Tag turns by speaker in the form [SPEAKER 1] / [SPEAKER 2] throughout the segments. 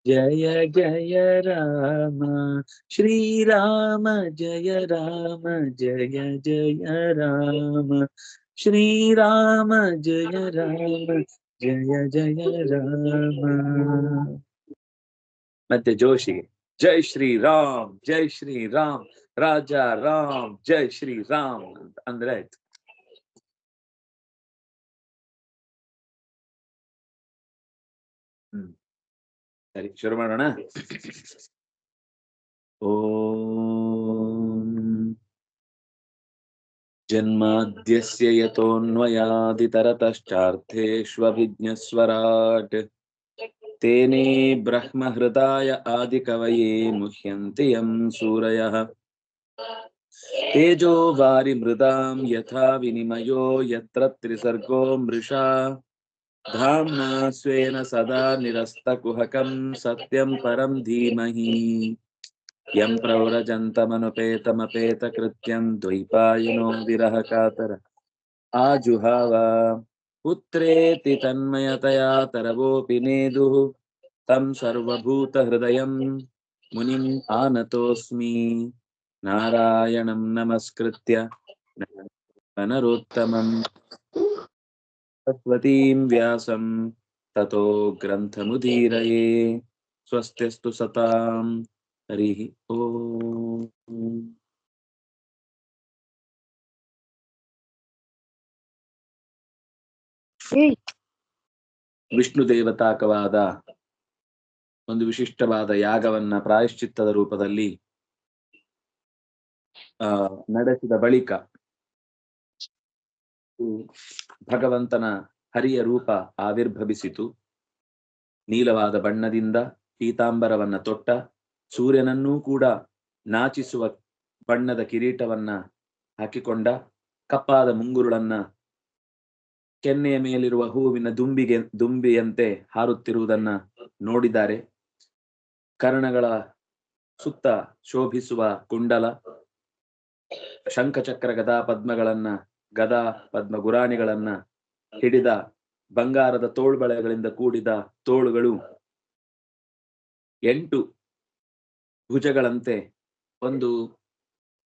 [SPEAKER 1] जय जय राम श्रीराम जय राम जय जय राम श्रीराम जय राम जय जय राम. ಮತ್ತೆ ಜೋಶಿಗೆ ಜೈ ಶ್ರೀರಾಮ್ ಜೈ ಶ್ರೀರಾಮ್ ರಾಜ ರಾಮ್ ಜೈ ಶ್ರೀರಾಮ್ ಅಂದ್ರೆ ಆಯ್ತು. ಸರಿ, ಶುರು ಮಾಡೋಣ. ಓಂ ಜನ್ಮಾದ್ಯಸ್ಯ ಯತೋನ್ವಯಾದಿತರತಶ್ಚಾರ್ಥೇಷ್ವಭಿಜ್ಞಸ್ವರಾಟ್ ತೇನೇ ಬ್ರಹ್ಮ ಹೃದಯ ಆದಿಕವಯೇ ಮುಹ್ಯಂತಿ ಯಂ ಸೂರಯಃ ತೇಜೋ ವಾರಿ ಮೃದಾಂ ಯಥಾ ವಿನಿಮಯೋ ಯತ್ರ ತ್ರಿಸರ್ಗೋ ಮೃಷಾ ಧಾಮ್ನಾ ಸ್ವೇನ ಸದಾ ನಿರಸ್ತಕುಹಕಂ ಸತ್ಯಂ ಪರಂ ಧೀಮಹಿ ಯಂ ಪ್ರವ್ರಜಂತಮನುಪೇತಮಪೇತಕೃತ್ಯಂ ದ್ವೈಪಾಯನೋ ವಿರಹ ಕಾತರ ಆಜುಹಾವ ಪುತ್ರೇತಿ ತನ್ಮಯತಯಾ ತರವೋಪಿ ನೇದುಃ ತಂ ಸರ್ವಭೂತ ಹೃದಯಂ ಮುನಿಂ ಆನತೋಸ್ಮಿ ನಾರಾಯಣಂ ನಮಸ್ಕೃತ್ಯ ನರೋತ್ತಮಂ ಸರಸ್ವತೀಂ ವ್ಯಾಸಂ ತತೋ ಗ್ರಂಥಮುದೀರಯೇ. ಸ್ವಸ್ತ್ಯಸ್ತು ಸತಾಂ. ಹರಿ ಓಂ. ವಿಷ್ಣು ದೇವತಾಕವಾದ ಒಂದು ವಿಶಿಷ್ಟವಾದ ಯಾಗವನ್ನ ಪ್ರಾಯಶ್ಚಿತ್ತದ ರೂಪದಲ್ಲಿ ನಡೆಸಿದ ಬಳಿಕ ಭಗವಂತನ ಹರಿಯ ರೂಪ ಆವಿರ್ಭವಿಸಿತು. ನೀಲವಾದ ಬಣ್ಣದಿಂದ ಪೀತಾಂಬರವನ್ನ ತೊಟ್ಟ, ಸೂರ್ಯನನ್ನೂ ಕೂಡ ನಾಚಿಸುವ ಬಣ್ಣದ ಕಿರೀಟವನ್ನ ಹಾಕಿಕೊಂಡ, ಕಪ್ಪಾದ ಮುಂಗುರುಳನ್ನ ಕೆನ್ನೆಯ ಮೇಲಿರುವ ಹೂವಿನ ದುಂಬಿಯಂತೆ ಹಾರುತ್ತಿರುವುದನ್ನ ನೋಡಿದ್ದಾರೆ. ಕರ್ಣಗಳ ಸುತ್ತ ಶೋಭಿಸುವ ಕುಂಡಲ, ಶಂಖಚಕ್ರ ಗದಾ ಪದ್ಮ ಗುರಾಣಿಗಳನ್ನ ಹಿಡಿದ ಬಂಗಾರದ ತೋಳ್ಬಳೆಗಳಿಂದ ಕೂಡಿದ ತೋಳುಗಳು, 8 ಭುಜಗಳಂತೆ ಒಂದು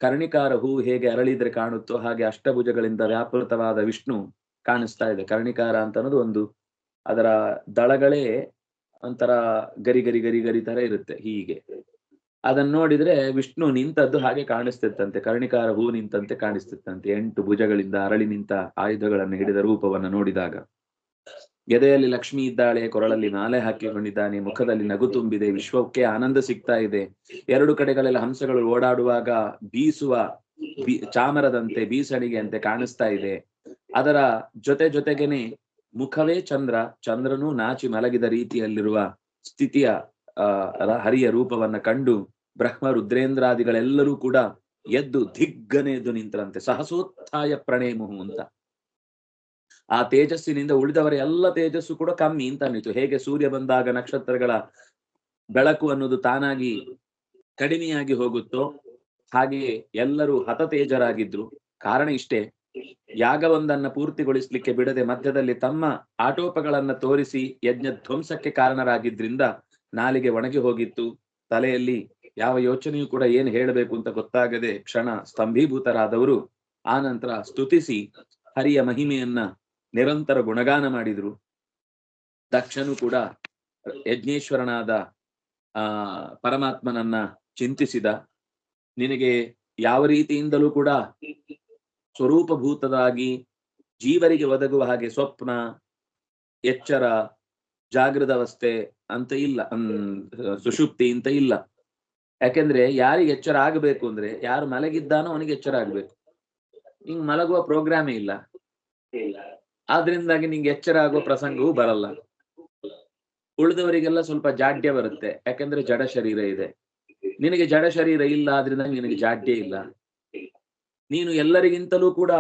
[SPEAKER 1] ಕರ್ಣಿಕಾರ ಹೂ ಹೇಗೆ ಅರಳಿದ್ರೆ ಕಾಣುತ್ತೋ ಹಾಗೆ ಅಷ್ಟಭುಜಗಳಿಂದ ವ್ಯಾಪೃತವಾದ ವಿಷ್ಣು ಕಾಣಿಸ್ತಾ ಇದೆ. ಕರ್ಣಿಕಾರ ಅಂತ ಅನ್ನೋದು ಒಂದು, ಅದರ ದಳಗಳೇ ಒಂಥರ ಗರಿ ಗರಿ ಗರಿ ಗರಿ ತರ ಇರುತ್ತೆ. ಹೀಗೆ ಅದನ್ನ ನೋಡಿದ್ರೆ ವಿಷ್ಣು ನಿಂತದ್ದು ಹಾಗೆ ಕಾಣಿಸ್ತಿತ್ತಂತೆ, ಕರ್ಣಿಕಾರ ಹೂ ನಿಂತಂತೆ ಕಾಣಿಸ್ತಿತ್ತಂತೆ. 8 ಭುಜಗಳಿಂದ ಅರಳಿ ನಿಂತ ಆಯುಧಗಳನ್ನು ಹಿಡಿದ ರೂಪವನ್ನು ನೋಡಿದಾಗ, ಎದೆಯಲ್ಲಿ ಲಕ್ಷ್ಮಿ ಇದ್ದಾಳೆ, ಕೊರಳಲ್ಲಿ ಮಾಲೆ ಹಾಕಿಕೊಂಡಿದ್ದಾನೆ, ಮುಖದಲ್ಲಿ ನಗು ತುಂಬಿದೆ, ವಿಶ್ವಕ್ಕೆ ಆನಂದ ಸಿಗ್ತಾ ಇದೆ. 2 ಕಡೆಗಳೆಲ್ಲ ಹಂಸಗಳು ಓಡಾಡುವಾಗ ಬೀಸುವ ಚಾಮರದಂತೆ, ಬೀಸಣಿಗೆ ಅಂತೆ ಕಾಣಿಸ್ತಾ ಇದೆ. ಅದರ ಜೊತೆಗೇನೆ ಮುಖವೇ ಚಂದ್ರನೂ ನಾಚಿ ಮಲಗಿದ ರೀತಿಯಲ್ಲಿರುವ ಸ್ಥಿತಿಯ ಹರಿಯ ರೂಪವನ್ನ ಕಂಡು ಬ್ರಹ್ಮ ರುದ್ರೇಂದ್ರಾದಿಗಳೆಲ್ಲರೂ ಕೂಡ ಎದ್ದು ದಿಗ್ಗನೆ ಎದ್ದು ನಿಂತರಂತೆ. ಸಹಸೋತ್ಥಾಯ ಪ್ರಣೇಮುಹು ಅಂತ. ಆ ತೇಜಸ್ಸಿನಿಂದ ಉಳಿದವರ ಎಲ್ಲ ತೇಜಸ್ಸು ಕೂಡ ಕಮ್ಮಿ ಅಂತ ಅನ್ನಿತು. ಹೇಗೆ ಸೂರ್ಯ ಬಂದಾಗ ನಕ್ಷತ್ರಗಳ ಬೆಳಕು ಅನ್ನೋದು ತಾನಾಗಿ ಕಡಿಮೆಯಾಗಿ ಹೋಗುತ್ತೋ ಹಾಗೆಯೇ ಎಲ್ಲರೂ ಹತತೇಜರಾಗಿದ್ರು. ಕಾರಣ ಇಷ್ಟೇ, ಯಾಗವೊಂದನ್ನ ಪೂರ್ತಿಗೊಳಿಸ್ಲಿಕ್ಕೆ ಬಿಡದೆ ಮಧ್ಯದಲ್ಲಿ ತಮ್ಮ ಆಟೋಪಗಳನ್ನ ತೋರಿಸಿ ಯಜ್ಞ ಧ್ವಂಸಕ್ಕೆ ಕಾರಣರಾಗಿದ್ರಿಂದ ನಾಲಿಗೆ ಒಣಗಿ ಹೋಗಿತ್ತು. ತಲೆಯಲ್ಲಿ ಯಾವ ಯೋಚನೆಯೂ ಕೂಡ ಏನು ಹೇಳಬೇಕು ಅಂತ ಗೊತ್ತಾಗದೆ ಕ್ಷಣ ಸ್ತಂಭೀಭೂತರಾದವರು ಆನಂತರ ಸ್ತುತಿಸಿ ಹರಿಯ ಮಹಿಮೆಯನ್ನ ನಿರಂತರ ಗುಣಗಾನ ಮಾಡಿದ್ರು. ದಕ್ಷನು ಕೂಡ ಯಜ್ಞೇಶ್ವರನಾದ ಪರಮಾತ್ಮನನ್ನ ಚಿಂತಿಸಿದ. ನಿನಗೆ ಯಾವ ರೀತಿಯಿಂದಲೂ ಕೂಡ ಸ್ವರೂಪಭೂತದಾಗಿ ಜೀವರಿಗೆ ಒದಗುವ ಹಾಗೆ ಸ್ವಪ್ನ, ಎಚ್ಚರ, ಜಾಗೃತ ಅವಸ್ಥೆ ಅಂತ ಇಲ್ಲ, ಸುಷುಪ್ತಿ ಅಂತ ಇಲ್ಲ. ಯಾಕೆಂದ್ರೆ ಯಾರಿಗೆ ಎಚ್ಚರ ಆಗಬೇಕು ಅಂದ್ರೆ, ಯಾರು ಮಲಗಿದ್ದಾನೋ ಅವನಿಗೆ ಎಚ್ಚರ ಆಗ್ಬೇಕು. ಹಿಂಗ್ ಮಲಗುವ ಪ್ರೋಗ್ರಾಮೇ ಇಲ್ಲ, ಆದ್ರಿಂದಾಗಿ ನಿಂಗೆ ಎಚ್ಚರ ಆಗುವ ಪ್ರಸಂಗವೂ ಬರಲ್ಲ. ಉಳಿದವರಿಗೆಲ್ಲ ಸ್ವಲ್ಪ ಜಾಡ್ಯ ಬರುತ್ತೆ, ಯಾಕಂದ್ರೆ ಜಡ ಶರೀರ ಇದೆ. ನಿನಗೆ ಜಡ ಶರೀರ ಇಲ್ಲ, ಆದ್ರಿಂದ ನಿನಗೆ ಜಾಡ್ಯ ಇಲ್ಲ. ನೀನು ಎಲ್ಲರಿಗಿಂತಲೂ ಕೂಡ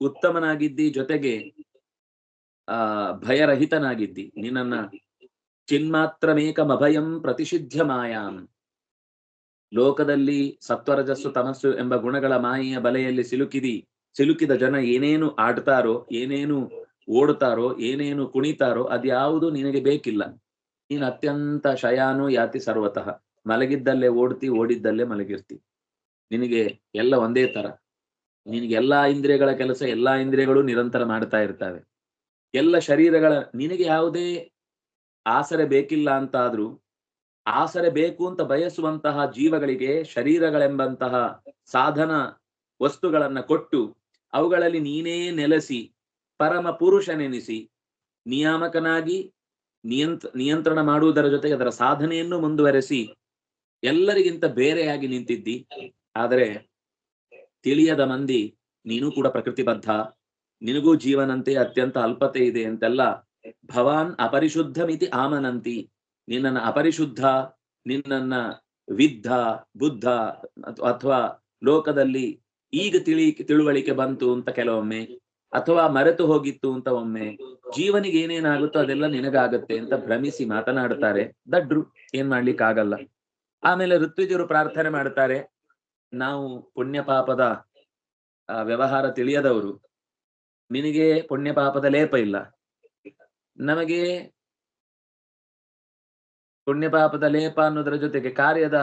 [SPEAKER 1] ಉತ್ತಮನಾಗಿದ್ದಿ, ಜೊತೆಗೆ ಭಯರಹಿತನಾಗಿದ್ದಿ. ನಿನ್ನನ್ನ ಚಿನ್ಮಾತ್ರಮೇಕಮಭಯಂ ಪ್ರತಿಷಿಧ್ಯ ಮಾಯಾಂ. ಲೋಕದಲ್ಲಿ ಸತ್ವರಜಸ್ಸು ತಮಸ್ಸು ಎಂಬ ಗುಣಗಳ ಮಾಯೆಯ ಬಲೆಯಲ್ಲಿ ಸಿಲುಕಿದ ಜನ ಏನೇನು ಆಡ್ತಾರೋ, ಏನೇನು ಓಡ್ತಾರೋ, ಏನೇನು ಕುಣಿತಾರೋ ಅದ್ಯಾವುದು ನಿನಗೆ ಬೇಕಿಲ್ಲ. ನೀನು ಅತ್ಯಂತ ಶಯಾನು ಯಾತಿ ಸರ್ವತಃ. ಮಲಗಿದ್ದಲ್ಲೇ ಓಡ್ತಿ, ಓಡಿದ್ದಲ್ಲೇ ಮಲಗಿರ್ತಿ. ನಿನಗೆ ಎಲ್ಲ ಒಂದೇ ತರ. ನಿನಗೆ ಎಲ್ಲಾ ಇಂದ್ರಿಯಗಳ ಕೆಲಸ, ಎಲ್ಲಾ ಇಂದ್ರಿಯಗಳು ನಿರಂತರ ಮಾಡ್ತಾ ಇರ್ತವೆ. ಎಲ್ಲ ಶರೀರಗಳ, ನಿನಗೆ ಯಾವುದೇ ಆಸರೆ ಬೇಕಿಲ್ಲ ಅಂತಾದ್ರೂ ಆಸರೆ ಬೇಕು ಅಂತ ಬಯಸುವಂತಹ ಜೀವಗಳಿಗೆ ಶರೀರಗಳೆಂಬಂತಹ ಸಾಧನ ವಸ್ತುಗಳನ್ನ ಕೊಟ್ಟು ಅವುಗಳಲ್ಲಿ ನೀನೇ ನೆಲೆಸಿ ಪರಮ ಪುರುಷನೆನಿಸಿ ನಿಯಾಮಕನಾಗಿ ನಿಯಂತ್ರಣ ಮಾಡುವುದರ ಜೊತೆಗೆ ಅದರ ಸಾಧನೆಯನ್ನು ಮುಂದುವರೆಸಿ ಎಲ್ಲರಿಗಿಂತ ಬೇರೆಯಾಗಿ ನಿಂತಿದ್ದಿ. ಆದರೆ ತಿಳಿಯದ ಮಂದಿ ನೀನು ಕೂಡ ಪ್ರಕೃತಿಬದ್ಧ, ನಿನಗೂ ಜೀವನಂತೆ ಅತ್ಯಂತ ಅಲ್ಪತೆ ಇದೆ ಅಂತೆಲ್ಲ ಭವಾನ್ ಅಪರಿಶುದ್ಧಮಿತಿ ಆಮನಂತಿ. ನಿನ್ನನ್ನ ಅಪರಿಶುದ್ಧ, ನಿನ್ನನ್ನ ವಿದ್ಧ, ಬುದ್ಧ ಅಥವಾ ಲೋಕದಲ್ಲಿ ಈಗ ತಿಳುವಳಿಕೆ ಬಂತು ಅಂತ ಕೆಲವೊಮ್ಮೆ, ಅಥವಾ ಮರೆತು ಹೋಗಿತ್ತು ಅಂತ ಒಮ್ಮೆ, ಜೀವನಿಗೆ ಏನೇನಾಗುತ್ತೋ ಅದೆಲ್ಲ ನಿನಗಾಗತ್ತೆ ಅಂತ ಭ್ರಮಿಸಿ ಮಾತನಾಡ್ತಾರೆ. ದಡ್ರು, ಏನ್ ಮಾಡ್ಲಿಕ್ಕಾಗಲ್ಲ. ಆಮೇಲೆ ಋತ್ವಿಜರು ಪ್ರಾರ್ಥನೆ ಮಾಡ್ತಾರೆ, ನಾವು ಪುಣ್ಯ ಪಾಪದ ವ್ಯವಹಾರ ತಿಳಿಯದವರು, ನಿನಗೆ ಪುಣ್ಯ ಪಾಪದ ಲೇಪ ಇಲ್ಲ, ನಮಗೆ ಪುಣ್ಯ ಪಾಪದ ಲೇಪ ಅನ್ನೋದರ ಜೊತೆಗೆ ಕಾರ್ಯದ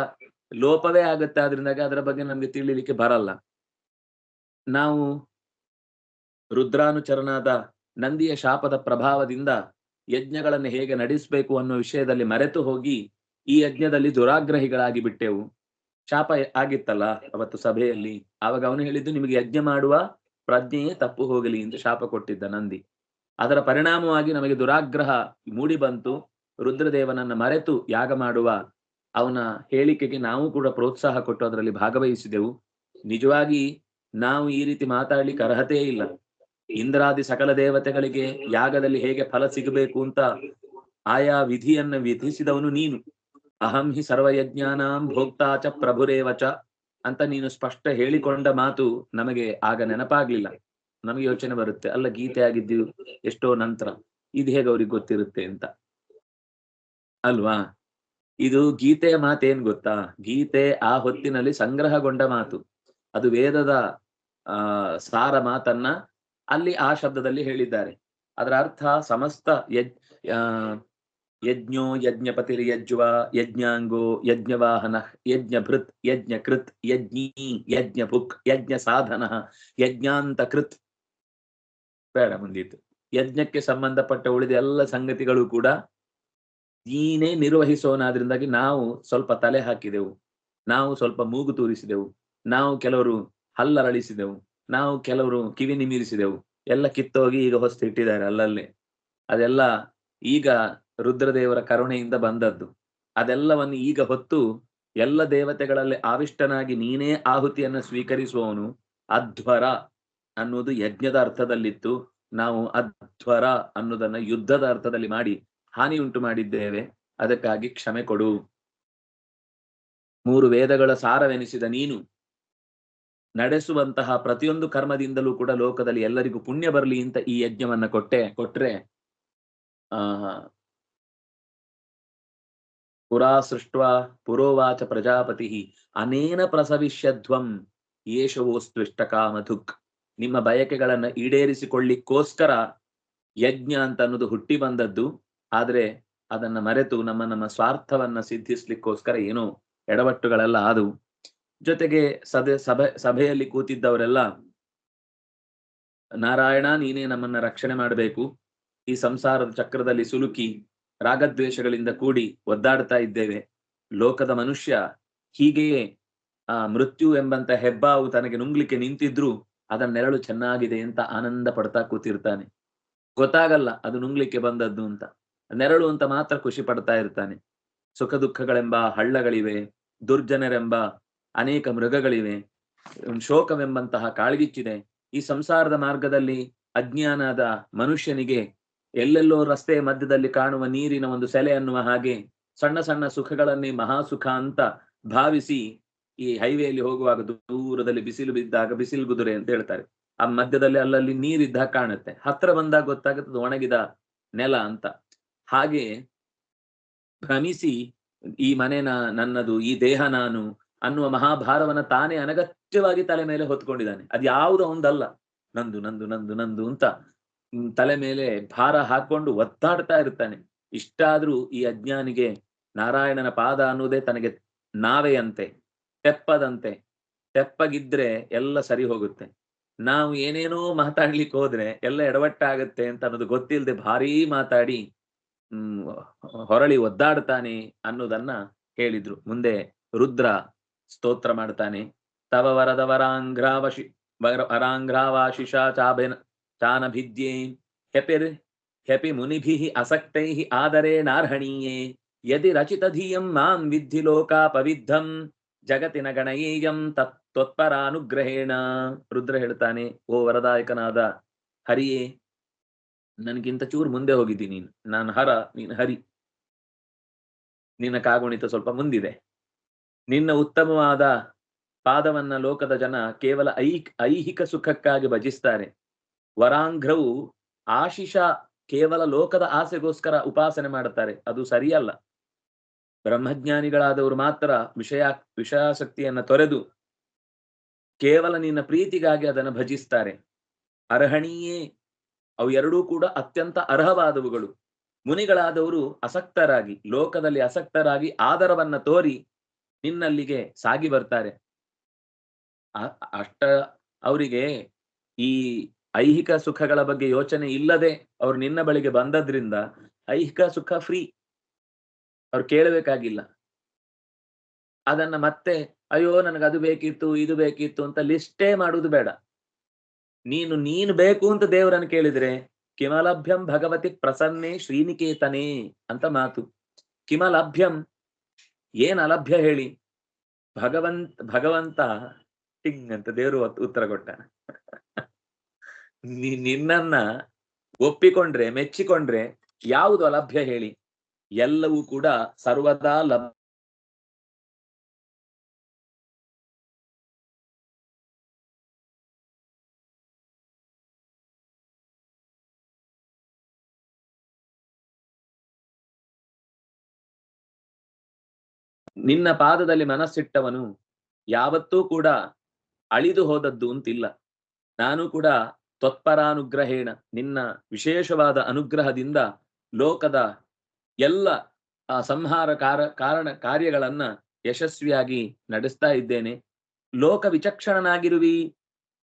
[SPEAKER 1] ಲೋಪವೇ ಆಗುತ್ತೆ. ಆದ್ರಿಂದಾಗ ಅದರ ಬಗ್ಗೆ ನಮ್ಗೆ ತಿಳಿಲಿಕ್ಕೆ ಬರಲ್ಲ. ನಾವು ರುದ್ರಾನುಚರನಾದ ನಂದಿಯ ಶಾಪದ ಪ್ರಭಾವದಿಂದ ಯಜ್ಞಗಳನ್ನು ಹೇಗೆ ನಡೆಸಬೇಕು ಅನ್ನೋ ವಿಷಯದಲ್ಲಿ ಮರೆತು ಹೋಗಿ ಈ ಯಜ್ಞದಲ್ಲಿ ದುರಾಗ್ರಹಿಗಳಾಗಿ ಬಿಟ್ಟೆವು. ಶಾಪ ಆಗಿತ್ತಲ್ಲ ಅವತ್ತು ಸಭೆಯಲ್ಲಿ. ಆವಾಗ ಅವನು ಹೇಳಿದ್ದು, ನಿಮಗೆ ಯಜ್ಞ ಮಾಡುವ ಪ್ರಜ್ಞೆಯೇ ತಪ್ಪು ಹೋಗಲಿ ಎಂದು ಶಾಪ ಕೊಟ್ಟಿದ್ದ ನಂದಿ. ಅದರ ಪರಿಣಾಮವಾಗಿ ನಮಗೆ ದುರಾಗ್ರಹ ಮೂಡಿ ಬಂತು. ರುದ್ರದೇವನನ್ನ ಮರೆತು ಯಾಗ ಮಾಡುವ ಅವನ ಹೇಳಿಕೆಗೆ ನಾವು ಕೂಡ ಪ್ರೋತ್ಸಾಹ ಕೊಟ್ಟು ಅದರಲ್ಲಿ ಭಾಗವಹಿಸಿದೆವು. ನಿಜವಾಗಿ ನಾವು ಈ ರೀತಿ ಮಾತಾಡ್ಲಿಕ್ಕೆ ಅರ್ಹತೆ ಇಲ್ಲ. ಇಂದ್ರಾದಿ ಸಕಲ ದೇವತೆಗಳಿಗೆ ಯಾಗದಲ್ಲಿ ಹೇಗೆ ಫಲ ಸಿಗಬೇಕು ಅಂತ ಆಯಾ ವಿಧಿಯನ್ನ ವಿಧಿಸಿದವನು ನೀನು. ಅಹಂ ಹಿ ಸರ್ವಯಜ್ಞಾನಾಂ ಭೋಕ್ತಾಚ ಪ್ರಭುರೇವಚ ಅಂತ ನೀನು ಸ್ಪಷ್ಟ ಹೇಳಿಕೊಂಡ ಮಾತು ನಮಗೆ ಆಗ ನೆನಪಾಗ್ಲಿಲ್ಲ. ನಮಗೆ ಯೋಚನೆ ಬರುತ್ತೆ, ಅಲ್ಲ ಗೀತೆ ಆಗಿದ್ದೀವಿ ಎಷ್ಟೋ ನಂತರ, ಇದು ಹೇಗೆ ಅವ್ರಿಗೆ ಗೊತ್ತಿರುತ್ತೆ ಅಂತ ಅಲ್ವಾ. ಇದು ಗೀತೆಯ ಮಾತೇನ್ ಗೊತ್ತಾ? ಗೀತೆ ಆ ಹೊತ್ತಿನಲ್ಲಿ ಸಂಗ್ರಹಗೊಂಡ ಮಾತು. ಅದು ವೇದದ ಸಾರ ಮಾತನ್ನ ಅಲ್ಲಿ ಆ ಶಬ್ದದಲ್ಲಿ ಹೇಳಿದ್ದಾರೆ. ಅದರ ಅರ್ಥ ಸಮಸ್ತ ಯಜ್ಞೋ ಯಜ್ಞಪತಿರ್ ಯಜ್ವ ಯಜ್ಞಾಂಗೋ ಯಜ್ಞವಾಹನ ಯಜ್ಞಭೃತ್ ಯಜ್ಞಕೃತ್ ಯಜ್ಞೀ ಯಜ್ಞಭುಕ್ ಯಜ್ಞ ಸಾಧನ ಯಜ್ಞಾಂತ ಕೃತ್. ಬೇಡ ಮುಂದಿತ್ತು. ಯಜ್ಞಕ್ಕೆ ಸಂಬಂಧಪಟ್ಟ ಉಳಿದ ಎಲ್ಲ ಸಂಗತಿಗಳು ಕೂಡ ನೀನೇ ನಿರ್ವಹಿಸೋನಾದ್ರಿಂದಾಗಿ ನಾವು ಸ್ವಲ್ಪ ತಲೆ ಹಾಕಿದೆವು, ನಾವು ಸ್ವಲ್ಪ ಮೂಗು ತೂರಿಸಿದೆವು, ನಾವು ಕೆಲವರು ಹಲ್ಲರಳಿಸಿದೆವು, ನಾವು ಕೆಲವರು ಕಿವಿ ನಿಮಿರಿಸಿದೆವು. ಎಲ್ಲ ಕಿತ್ತೋಗಿ ಈಗ ಹೊಸ್ತು ಇಟ್ಟಿದ್ದಾರೆ ಅಲ್ಲಲ್ಲೇ. ಅದೆಲ್ಲ ಈಗ ರುದ್ರದೇವರ ಕರುಣೆಯಿಂದ ಬಂದದ್ದು. ಅದೆಲ್ಲವನ್ನು ಈಗ ಹೊತ್ತು ಎಲ್ಲ ದೇವತೆಗಳಲ್ಲಿ ಆವಿಷ್ಟನಾಗಿ ನೀನೇ ಆಹುತಿಯನ್ನ ಸ್ವೀಕರಿಸುವವನು. ಅಧ್ವರ ಅನ್ನುವುದು ಯಜ್ಞದ ಅರ್ಥದಲ್ಲಿತ್ತು. ನಾವು ಅಧ್ವರ ಅನ್ನೋದನ್ನ ಯುದ್ಧದ ಅರ್ಥದಲ್ಲಿ ಮಾಡಿ ಹಾನಿ ಉಂಟು ಮಾಡಿದ್ದೇವೆ, ಅದಕ್ಕಾಗಿ ಕ್ಷಮೆ ಕೊಡು. 3 ವೇದಗಳ ಸಾರವೆನಿಸಿದ ನೀನು ನಡೆಸುವಂತಹ ಪ್ರತಿಯೊಂದು ಕರ್ಮದಿಂದಲೂ ಕೂಡ ಲೋಕದಲ್ಲಿ ಎಲ್ಲರಿಗೂ ಪುಣ್ಯ ಬರಲಿ ಅಂತ ಈ ಯಜ್ಞವನ್ನ ಕೊಟ್ರೆ ಪುರಾ ಸೃಷ್ಟ್ವಾ ಪುರೋವಾಚ ಪ್ರಜಾಪತಿ ಅನೇನ ಪ್ರಸವಿಷ್ಯಧ್ವಂ ಯೇಷವೋಸ್ತ್ವಿಷ್ಟಕಾಮಧುಕ್. ನಿಮ್ಮ ಬಯಕೆಗಳನ್ನ ಈಡೇರಿಸಿಕೊಳ್ಳಿಕ್ಕೋಸ್ಕರ ಯಜ್ಞ ಅಂತ ಅನ್ನೋದು ಹುಟ್ಟಿ ಬಂದದ್ದು. ಆದ್ರೆ ಅದನ್ನ ಮರೆತು ನಮ್ಮ ಸ್ವಾರ್ಥವನ್ನ ಸಿದ್ಧಿಸ್ಲಿಕ್ಕೋಸ್ಕರ ಏನೋ ಎಡವಟ್ಟುಗಳೆಲ್ಲ ಆದವು. ಜೊತೆಗೆ ಸಭೆಯಲ್ಲಿ ಕೂತಿದ್ದವರೆಲ್ಲ, ನಾರಾಯಣ ನೀನೇ ನಮ್ಮನ್ನ ರಕ್ಷಣೆ ಮಾಡಬೇಕು, ಈ ಸಂಸಾರದ ಚಕ್ರದಲ್ಲಿ ಸಿಲುಕಿ ರಾಗದ್ವೇಷಗಳಿಂದ ಕೂಡಿ ಒದ್ದಾಡ್ತಾ ಇದ್ದೇವೆ. ಲೋಕದ ಮನುಷ್ಯ ಹೀಗೆಯೇ ಮೃತ್ಯು ಎಂಬಂತ ಹೆಬ್ಬಾವು ತನಗೆ ನುಂಗ್ಲಿಕ್ಕೆ ನಿಂತಿದ್ರು ಅದನ್ನ ನೆರಳು ಚೆನ್ನಾಗಿದೆ ಅಂತ ಆನಂದ ಪಡ್ತಾ ಕೂತಿರ್ತಾನೆ. ಗೊತ್ತಾಗಲ್ಲ ಅದು ನುಂಗ್ಲಿಕ್ಕೆ ಬಂದದ್ದು ಅಂತ. ನೆರಳು ಅಂತ ಮಾತ್ರ ಖುಷಿ ಪಡ್ತಾ ಇರ್ತಾನೆ. ಸುಖ ದುಃಖಗಳೆಂಬ ಹಳ್ಳಗಳಿವೆ, ದುರ್ಜನರೆಂಬ ಅನೇಕ ಮೃಗಗಳಿವೆ, ಶೋಕವೆಂಬಂತಹ ಕಾಳ್ಗಿಚ್ಚಿದೆ. ಈ ಸಂಸಾರದ ಮಾರ್ಗದಲ್ಲಿ ಅಜ್ಞಾನದ ಮನುಷ್ಯನಿಗೆ ಎಲ್ಲೆಲ್ಲೋ ರಸ್ತೆಯ ಮಧ್ಯದಲ್ಲಿ ಕಾಣುವ ನೀರಿನ ಒಂದು ಸೆಲೆ ಅನ್ನುವ ಹಾಗೆ ಸಣ್ಣ ಸಣ್ಣ ಸುಖಗಳನ್ನೇ ಮಹಾಸುಖ ಅಂತ ಭಾವಿಸಿ ಈ ಹೈವೇಲಿ ಹೋಗುವಾಗ ದೂರದಲ್ಲಿ ಬಿಸಿಲು ಬಿದ್ದಾಗ ಬಿಸಿಲು ಗುದುರೆ ಅಂತ ಹೇಳ್ತಾರೆ. ಆ ಮಧ್ಯದಲ್ಲಿ ಅಲ್ಲಲ್ಲಿ ನೀರಿದ್ದಾಗ ಕಾಣುತ್ತೆ, ಹತ್ರ ಬಂದಾಗ ಗೊತ್ತಾಗುತ್ತದೆ ಒಣಗಿದ ನೆಲ ಅಂತ. ಹಾಗೆ ಭ್ರಮಿಸಿ ಈ ಮನೆ ನನ್ನದು, ಈ ದೇಹ ನಾನು ಅನ್ನುವ ಮಹಾಭಾರವನ್ನ ತಾನೇ ಅನಗತ್ಯವಾಗಿ ತಲೆ ಮೇಲೆ ಹೊತ್ಕೊಂಡಿದ್ದಾನೆ. ಅದು ಯಾವುದೋ ಒಂದಲ್ಲ, ನಂದು ನಂದು ನಂದು ನಂದು ಅಂತ ತಲೆ ಮೇಲೆ ಭಾರ ಹಾಕೊಂಡು ಒತ್ತಾಡ್ತಾ ಇರ್ತಾನೆ. ಇಷ್ಟಾದ್ರೂ ಈ ಅಜ್ಞಾನಿಗೆ ನಾರಾಯಣನ ಪಾದ ಅನ್ನುವುದೇ ತನಗೆ ನಾವೆಯಂತೆ, ತೆಪ್ಪದಂತೆ. ತೆಪ್ಪಗಿದ್ರೆ ಎಲ್ಲ ಸರಿ ಹೋಗುತ್ತೆ. ನಾವು ಏನೇನೋ ಮಾತಾಡ್ಲಿಕ್ಕೆ ಹೋದ್ರೆ ಎಲ್ಲ ಎಡವಟ್ಟಾಗತ್ತೆ ಅಂತ ಅನ್ನೋದು ಗೊತ್ತಿಲ್ಲದೆ ಭಾರೀ ಮಾತಾಡಿ ಹೊರಳಿ ಒದ್ದಾಡ್ತಾನೆ ಅನ್ನೋದನ್ನ ಹೇಳಿದ್ರು. ಮುಂದೆ ರುದ್ರ ಸ್ತೋತ್ರ ಮಾಡ್ತಾನೆ. ತವ ವರದ ವರಾಂಘ್ರಾವಾಶಿಷ ಚಾನಭಿದ್ಯೆ ಹೆಪಿ ಮುನಿಭಿಃ ಅಸಕ್ತೈಃ ಆದರೇ ನಾರ್ಹಣೀಯೇ ಯದಿ ರಚಿತ ಧಿಯಂ ಮಾಂ ವಿದ್ಧಿ ಲೋಕಾಪವಿದ್ಧಂ ಜಗತಿನ ಗಣಯೇಯಂ ತ್ವತ್ಪರಾನುಗ್ರಹೇಣ. ರುದ್ರ ಹೇಳ್ತಾನೆ, ಓ ವರದಾಯಕನಾದ ಹರಿಯೇ, ನನ್ಗಿಂತ ಚೂರು ಮುಂದೆ ಹೋಗಿದ್ದೀನಿ ನೀನು. ನಾನು ಹರ, ನೀನು ಹರಿ. ನಿನ್ನ ಕಾಗುಣಿತ ಸ್ವಲ್ಪ ಮುಂದಿದೆ. ನಿನ್ನ ಉತ್ತಮವಾದ ಪಾದವನ್ನ ಲೋಕದ ಜನ ಕೇವಲ ಐಹಿಕ ಸುಖಕ್ಕಾಗಿ ಭಜಿಸ್ತಾರೆ. ವರಾಂಘ್ರವು ಆಶಿಷ ಕೇವಲ ಲೋಕದ ಆಸೆಗೋಸ್ಕರ ಉಪಾಸನೆ ಮಾಡುತ್ತಾರೆ. ಅದು ಸರಿಯಲ್ಲ. ಬ್ರಹ್ಮಜ್ಞಾನಿಗಳಾದವರು ಮಾತ್ರ ವಿಷಯಾಸಕ್ತಿಯನ್ನ ತೊರೆದು ಕೇವಲ ನಿನ್ನ ಪ್ರೀತಿಗಾಗಿ ಅದನ್ನು ಭಜಿಸ್ತಾರೆ. ಅರ್ಹಣೀಯೇ, ಅವು ಎರಡೂ ಕೂಡ ಅತ್ಯಂತ ಅರ್ಹವಾದವುಗಳು. ಮುನಿಗಳಾದವರು ಅಸಕ್ತರಾಗಿ, ಲೋಕದಲ್ಲಿ ಅಸಕ್ತರಾಗಿ ಆದರವನ್ನ ತೋರಿ ನಿನ್ನಲ್ಲಿಗೆ ಸಾಗಿ ಬರ್ತಾರೆ. ಅಷ್ಟ ಅವರಿಗೆ ಈ ಐಹಿಕ ಸುಖಗಳ ಬಗ್ಗೆ ಯೋಚನೆ ಇಲ್ಲದೆ ಅವ್ರು ನಿನ್ನ ಬಳಿಗೆ ಬಂದದ್ರಿಂದ ಐಹಿಕ ಸುಖ ಫ್ರೀ, ಅವ್ರು ಕೇಳಬೇಕಾಗಿಲ್ಲ. ಅದನ್ನ ಮತ್ತೆ ಅಯ್ಯೋ ನನಗೆ ಅದು ಬೇಕಿತ್ತು ಇದು ಬೇಕಿತ್ತು ಅಂತ ಲಿಸ್ಟೇ ಮಾಡುವುದು ಬೇಡ. ನೀನು ಬೇಕು ಅಂತ ದೇವರನ್ನು ಕೇಳಿದ್ರೆ ಕಿಮಲಭ್ಯಂ ಭಗವತಿ ಪ್ರಸನ್ನೆ ಶ್ರೀನಿಕೇತನೇ ಅಂತ ಮಾತು. ಕಿಮಲಭ್ಯಂ, ಏನ್ ಅಲಭ್ಯ ಹೇಳಿ? ಭಗವಂತ ಟಿಂಗ್ ಅಂತ ದೇವರು ಉತ್ತರ ಕೊಟ್ಟ. ನಿನ್ನನ್ನ ಒಪ್ಪಿಕೊಂಡ್ರೆ, ಮೆಚ್ಚಿಕೊಂಡ್ರೆ ಯಾವುದು ಅಲಭ್ಯ ಹೇಳಿ? ಎಲ್ಲವೂ ಕೂಡ ಸರ್ವದಾ ನಿನ್ನ ಪಾದದಲ್ಲಿ ಮನಸ್ಸಿಟ್ಟವನು ಯಾವತ್ತೂ ಕೂಡ ಅಳಿದು ಹೋದದ್ದು ಅಂತಿಲ್ಲ. ನಾನು ಕೂಡ ತ್ವತ್ಪರಾನುಗ್ರಹೇಣ, ನಿನ್ನ ವಿಶೇಷವಾದ ಅನುಗ್ರಹದಿಂದ ಲೋಕದ ಎಲ್ಲ ಸಂಹಾರ ಕಾರ್ಯಗಳನ್ನ ಯಶಸ್ವಿಯಾಗಿ ನಡೆಸ್ತಾ ಇದ್ದೇನೆ. ಲೋಕ ವಿಚಕ್ಷಣನಾಗಿರುವಿ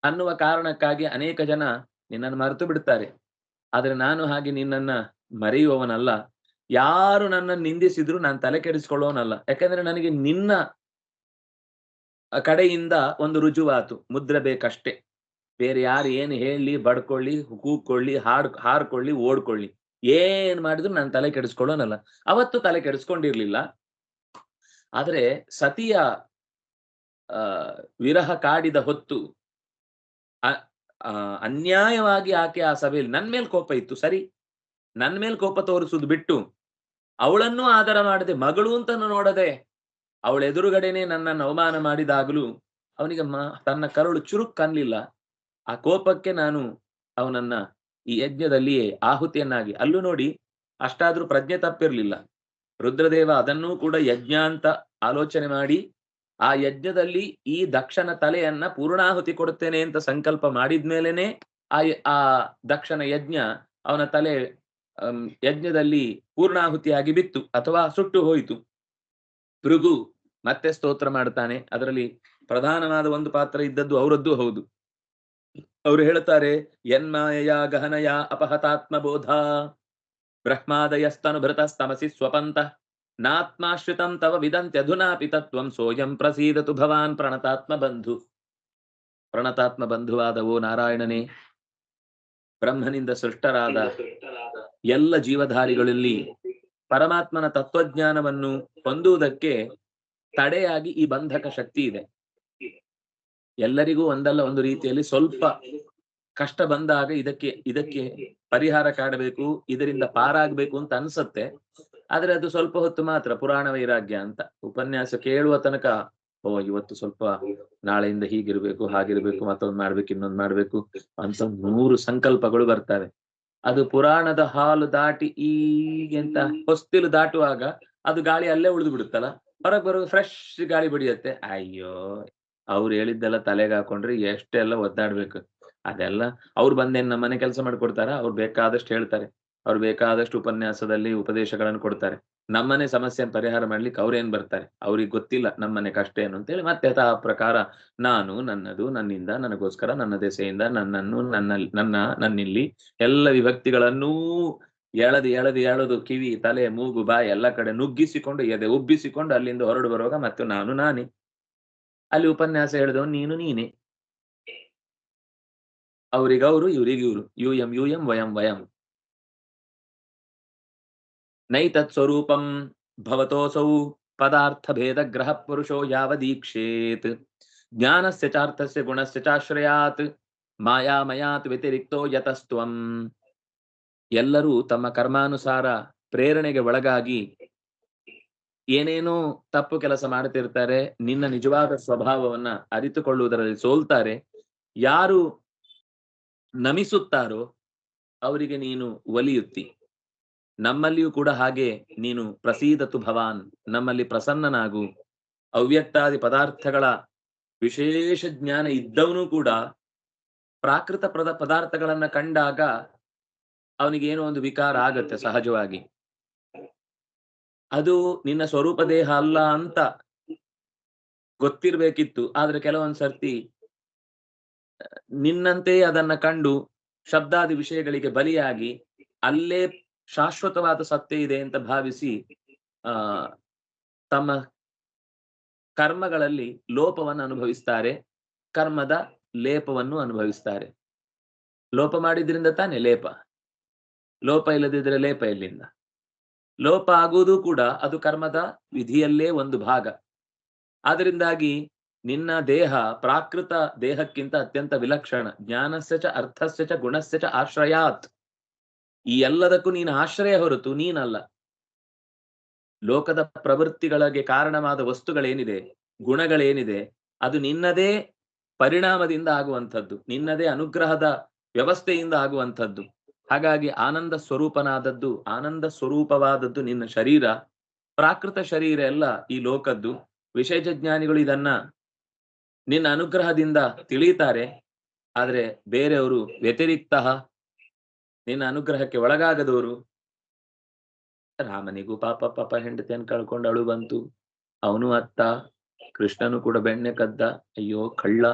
[SPEAKER 1] ಅನ್ನುವ ಕಾರಣಕ್ಕಾಗಿ ಅನೇಕ ಜನ ನಿನ್ನನ್ನು ಮರೆತು ಬಿಡ್ತಾರೆ. ಆದ್ರೆ ನಾನು ಹಾಗೆ ನಿನ್ನನ್ನ ಮರೆಯುವವನಲ್ಲ. ಯಾರು ನನ್ನನ್ನು ನಿಂದಿಸಿದ್ರು ನಾನು ತಲೆ ಕೆಡಿಸ್ಕೊಳ್ಳೋನಲ್ಲ. ಯಾಕಂದ್ರೆ ನನಗೆ ನಿನ್ನ ಕಡೆಯಿಂದ ಒಂದು ರುಜುವಾತು, ಮುದ್ರೆ ಬೇಕಷ್ಟೇ. ಬೇರೆ ಯಾರು ಏನು ಹೇಳಿ, ಬಡ್ಕೊಳ್ಳಿ, ಕೂಗ್ಕೊಳ್ಳಿ, ಹಾರ್ಕೊಳ್ಳಿ, ಓಡ್ಕೊಳ್ಳಿ, ಏನ್ ಮಾಡಿದ್ರು ನಾನು ತಲೆ ಕೆಡಿಸ್ಕೊಳ್ಳೋನಲ್ಲ. ಅವತ್ತು ತಲೆ ಕೆಡಿಸ್ಕೊಂಡಿರ್ಲಿಲ್ಲ. ಆದ್ರೆ ಸತಿಯ ವಿರಹ ಕಾಡಿದ ಹೊತ್ತು ಅನ್ಯಾಯವಾಗಿ ಆಕೆ ಆ ಸಭೆಯಲ್ಲಿ ನನ್ ಮೇಲ್ ಕೋಪ ಇತ್ತು, ಸರಿ. ನನ್ ಮೇಲ್ ಕೋಪ ತೋರಿಸುದು ಬಿಟ್ಟು ಅವಳನ್ನೂ ಆದರ ಮಾಡದೆ, ಮಗಳು ಅಂತ ನೋಡದೆ ಅವಳ ಎದುರುಗಡೆನೆ ನನ್ನನ್ನು ಅವಮಾನ ಮಾಡಿದಾಗಲೂ ಅವನಿಗೆ ತನ್ನ ಕರುಳು ಚುರುಕ್ ಅನ್ಲಿಲ್ಲ. ಆ ಕೋಪಕ್ಕೆ ನಾನು ಅವನನ್ನ ಈ ಯಜ್ಞದಲ್ಲಿಯೇ ಆಹುತಿಯನ್ನಾಗಿ, ಅಲ್ಲೂ ನೋಡಿ ಅಷ್ಟಾದ್ರೂ ಪ್ರಜ್ಞೆ ತಪ್ಪಿರ್ಲಿಲ್ಲ. ರುದ್ರದೇವ ಅದನ್ನೂ ಕೂಡ ಯಜ್ಞ ಅಂತ ಆಲೋಚನೆ ಮಾಡಿ ಆ ಯಜ್ಞದಲ್ಲಿ ಈ ದಕ್ಷನ ತಲೆಯನ್ನ ಪೂರ್ಣಾಹುತಿ ಕೊಡುತ್ತೇನೆ ಅಂತ ಸಂಕಲ್ಪ ಮಾಡಿದ್ಮೇಲೆನೆ ಆ ದಕ್ಷನ ಯಜ್ಞ, ಅವನ ತಲೆ ಯಜ್ಞದಲ್ಲಿ ಪೂರ್ಣಾಹುತಿಯಾಗಿ ಬಿತ್ತು ಅಥವಾ ಸುಟ್ಟು ಹೋಯಿತು. ಭೃಗು ಮತ್ತೆ ಸ್ತೋತ್ರ ಮಾಡ್ತಾನೆ. ಅದರಲ್ಲಿ ಪ್ರಧಾನವಾದ ಒಂದು ಪಾತ್ರ ಇದ್ದದ್ದು ಅವರದ್ದು ಹೌದು. ಅವರು ಹೇಳ್ತಾರೆ, ಯನ್ಮಾಯಯ ಗಹನಯ ಅಪಹತಾತ್ಮಬೋಧ ಬ್ರಹ್ಮಾದಯಸ್ತನುಭೃತಸ್ತಮಸಿ ಸ್ವಪಂತ ನಾತ್ಮಾಶ್ರಿತಂ ತವ ವಿದಂತ್ಯಧುನಾಪಿ ತತ್ವಂ ಸೋಯಂ ಪ್ರಸೀದತು ಭವಾನ್ ಪ್ರಣತಾತ್ಮ ಬಂಧು. ಪ್ರಣತಾತ್ಮ ಬಂಧುವಾದ ಓ ನಾರಾಯಣನೇ, ಬ್ರಹ್ಮನಿಂದ ಸೃಷ್ಟರಾದ ಎಲ್ಲ ಜೀವಧಾರಿಗಳಲ್ಲಿ ಪರಮಾತ್ಮನ ತತ್ವಜ್ಞಾನವನ್ನು ಹೊಂದುವುದಕ್ಕೆ ತಡೆಯಾಗಿ ಈ ಬಂಧಕ ಶಕ್ತಿ ಇದೆ. ಎಲ್ಲರಿಗೂ ಒಂದಲ್ಲ ಒಂದು ರೀತಿಯಲ್ಲಿ ಸ್ವಲ್ಪ ಕಷ್ಟ ಬಂದಾಗ ಇದಕ್ಕೆ ಪರಿಹಾರ ಕಾಣಬೇಕು, ಇದರಿಂದ ಪಾರಾಗ್ಬೇಕು ಅಂತ ಅನ್ಸತ್ತೆ. ಆದ್ರೆ ಅದು ಸ್ವಲ್ಪ ಹೊತ್ತು ಮಾತ್ರ, ಪುರಾಣ ವೈರಾಗ್ಯ ಅಂತ. ಉಪನ್ಯಾಸ ಕೇಳುವ ತನಕ ಇವತ್ತು ಸ್ವಲ್ಪ, ನಾಳೆಯಿಂದ ಹೀಗಿರ್ಬೇಕು, ಹಾಗಿರ್ಬೇಕು, ಮತ್ತೊಂದು ಮಾಡ್ಬೇಕು, ಇನ್ನೊಂದು ಮಾಡ್ಬೇಕು ಅಂತ 100 ಸಂಕಲ್ಪಗಳು ಬರ್ತವೆ. ಅದು ಪುರಾಣದ ಹಾಲು ದಾಟಿ ಎಂತ ಹೊಸ್ತಿಲು ದಾಟುವಾಗ ಅದು ಗಾಳಿ ಅಲ್ಲೇ ಉಳಿದು ಬಿಡುತ್ತಲ್ಲ, ಹೊರಗೆ ಬರುವ ಫ್ರೆಶ್ ಗಾಳಿ ಬಡಿಯತ್ತೆ. ಅಯ್ಯೋ, ಅವ್ರು ಹೇಳಿದ್ದೆಲ್ಲ ತಲೆಗೆ ಹಾಕೊಂಡ್ರೆ ಎಷ್ಟೆಲ್ಲ ಒದ್ದಾಡ್ಬೇಕು. ಅದೆಲ್ಲ ಅವ್ರು ಬಂದೇನ್ ನಮ್ಮ ಮನೆ ಕೆಲಸ ಮಾಡ್ಕೊಡ್ತಾರ? ಅವ್ರು ಬೇಕಾದಷ್ಟು ಹೇಳ್ತಾರೆ, ಅವ್ರು ಬೇಕಾದಷ್ಟು ಉಪನ್ಯಾಸದಲ್ಲಿ ಉಪದೇಶಗಳನ್ನು ಕೊಡ್ತಾರೆ. ನಮ್ಮನೆ ಸಮಸ್ಯೆ ಪರಿಹಾರ ಮಾಡ್ಲಿಕ್ಕೆ ಅವ್ರೇನ್ ಬರ್ತಾರೆ? ಅವ್ರಿಗೆ ಗೊತ್ತಿಲ್ಲ ನಮ್ಮನೆ ಕಷ್ಟ ಏನು ಅಂತೇಳಿ. ಮತ್ತೆ ಆ ಪ್ರಕಾರ ನಾನು ನನ್ನದು, ನನ್ನಿಂದ, ನನಗೋಸ್ಕರ, ನನ್ನ ದೆಸೆಯಿಂದ, ನನ್ನನ್ನು, ನನ್ನಿಲ್ಲಿ ಎಲ್ಲ ವಿಭಕ್ತಿಗಳನ್ನೂ ಎಳೆದು ಕಿವಿ, ತಲೆ, ಮೂಗು, ಬಾಯಿ ಎಲ್ಲ ಕಡೆ ನುಗ್ಗಿಸಿಕೊಂಡು, ಎದೆ ಉಬ್ಬಿಸಿಕೊಂಡು ಅಲ್ಲಿಂದ ಹೊರಡು ಬರುವಾಗ ಮತ್ತೆ ನಾನು ನಾನೇ. ಅಲ್ಲಿ ಉಪನ್ಯಾಸ ಹೇಳಿದವನು ನೀನೇ. ಅವರಿಗವರು, ಇವರಿಗಿವರು, ಯೂಯಂ ವಯಂ. ನೈತತ್ ಸ್ವರೂಪಂ ಭವತೋಸೌ ಪದಾರ್ಥ ಭೇದ ಗ್ರಹ ಪುರುಷೋ ಯಾವದೀಕ್ಷೇತ್ ಜ್ಞಾನಸ್ಯ ಚಾರ್ಥಸ್ಯ ಗುಣಸ್ಯ ಚಾಶ್ರಯಾತ್ ಮಾಯಾಮಯಾತ್ ವ್ಯತಿರಿಕ್ತೋ ಯತಸ್ತ್ವಂ. ಎಲ್ಲರೂ ತಮ್ಮ ಕರ್ಮಾನುಸಾರ ಪ್ರೇರಣೆಗೆ ಒಳಗಾಗಿ ಏನೇನೋ ತಪ್ಪು ಕೆಲಸ ಮಾಡುತ್ತಿರ್ತಾರೆ. ನಿನ್ನ ನಿಜವಾದ ಸ್ವಭಾವವನ್ನ ಅರಿತುಕೊಳ್ಳುವುದರಲ್ಲಿ ಸೋಲ್ತಾರೆ. ಯಾರು ನಮಿಸುತ್ತಾರೋ ಅವರಿಗೆ ನೀನು ಒಲಿಯುತ್ತಿ. ನಮ್ಮಲ್ಲಿಯೂ ಕೂಡ ಹಾಗೆ ನೀನು ಪ್ರಸೀದತು ಭವಾನ್, ನಮ್ಮಲ್ಲಿ ಪ್ರಸನ್ನನಾಗು. ಅವ್ಯಕ್ತಾದಿ ಪದಾರ್ಥಗಳ ವಿಶೇಷ ಜ್ಞಾನ ಇದ್ದವನು ಕೂಡ ಪ್ರಾಕೃತ ಪದಾರ್ಥಗಳನ್ನ ಕಂಡಾಗ ಅವನಿಗೇನೋ ಒಂದು ವಿಕಾರ ಆಗತ್ತೆ ಸಹಜವಾಗಿ. ಅದು ನಿನ್ನ ಸ್ವರೂಪ ದೇಹ ಅಲ್ಲ ಅಂತ ಗೊತ್ತಿರ್ಬೇಕಿತ್ತು. ಆದ್ರೆ ಕೆಲವೊಂದ್ ಸರ್ತಿ ನಿನ್ನಂತೆ ಅದನ್ನ ಕಂಡು ಶಬ್ದಾದಿ ವಿಷಯಗಳಿಗೆ ಬಲಿಯಾಗಿ ಅಲ್ಲೇ ಶಾಶ್ವತವಾದ ಸತ್ಯ ಇದೆ ಅಂತ ಭಾವಿಸಿ ತಮ್ಮ ಕರ್ಮಗಳಲ್ಲಿ ಲೋಪವನ್ನು ಅನುಭವಿಸ್ತಾರೆ, ಕರ್ಮದ ಲೇಪವನ್ನು ಅನುಭವಿಸ್ತಾರೆ. ಲೋಪ ಮಾಡಿದ್ರಿಂದ ತಾನೇ ಲೇಪ. ಲೋಪ ಇಲ್ಲದಿದ್ರೆ ಲೇಪ ಎಲ್ಲಿಂದ? ಲೋಪ ಆಗುವುದು ಕೂಡ ಅದು ಕರ್ಮದ ವಿಧಿಯಲ್ಲೇ ಒಂದು ಭಾಗ. ಆದ್ರಿಂದಾಗಿ ನಿನ್ನ ದೇಹ ಪ್ರಾಕೃತ ದೇಹಕ್ಕಿಂತ ಅತ್ಯಂತ ವಿಲಕ್ಷಣ. ಜ್ಞಾನಸ್ಯ ಚ ಅರ್ಥಸ್ಯ ಚ ಗುಣಸ್ಯ ಚ ಆಶ್ರಯಾತ್. ಈ ಎಲ್ಲದಕ್ಕೂ ನೀನು ಆಶ್ರಯ ಹೊರತು ನೀನಲ್ಲ. ಲೋಕದ ಪ್ರವೃತ್ತಿಗಳಿಗೆ ಕಾರಣವಾದ ವಸ್ತುಗಳೇನಿದೆ, ಗುಣಗಳೇನಿದೆ, ಅದು ನಿನ್ನದೇ ಪರಿಣಾಮದಿಂದ ಆಗುವಂಥದ್ದು, ನಿನ್ನದೇ ಅನುಗ್ರಹದ ವ್ಯವಸ್ಥೆಯಿಂದ ಆಗುವಂಥದ್ದು. ಹಾಗಾಗಿ ಆನಂದ ಸ್ವರೂಪನಾದದ್ದು, ಆನಂದ ಸ್ವರೂಪವಾದದ್ದು ನಿನ್ನ ಶರೀರ. ಪ್ರಾಕೃತ ಶರೀರ ಎಲ್ಲ ಈ ಲೋಕದ್ದು. ವಿಶೇಷ ಜ್ಞಾನಿಗಳು ಇದನ್ನ ನಿನ್ನ ಅನುಗ್ರಹದಿಂದ ತಿಳಿಯುತ್ತಾರೆ. ಆದ್ರೆ ಬೇರೆಯವರು ವ್ಯತಿರಿಕ್ತ, ನಿನ್ನ ಅನುಗ್ರಹಕ್ಕೆ ಒಳಗಾಗದವರು. ರಾಮನಿಗೂ ಪಾಪ ಹೆಂಡತಿಯನ್ನು ಕಳ್ಕೊಂಡು ಅಳು ಬಂತು. ಅವನು ಅತ್ತ, ಕೃಷ್ಣನು ಕೂಡ ಬೆಣ್ಣೆ ಕದ್ದ. ಅಯ್ಯೋ ಕಳ್ಳ.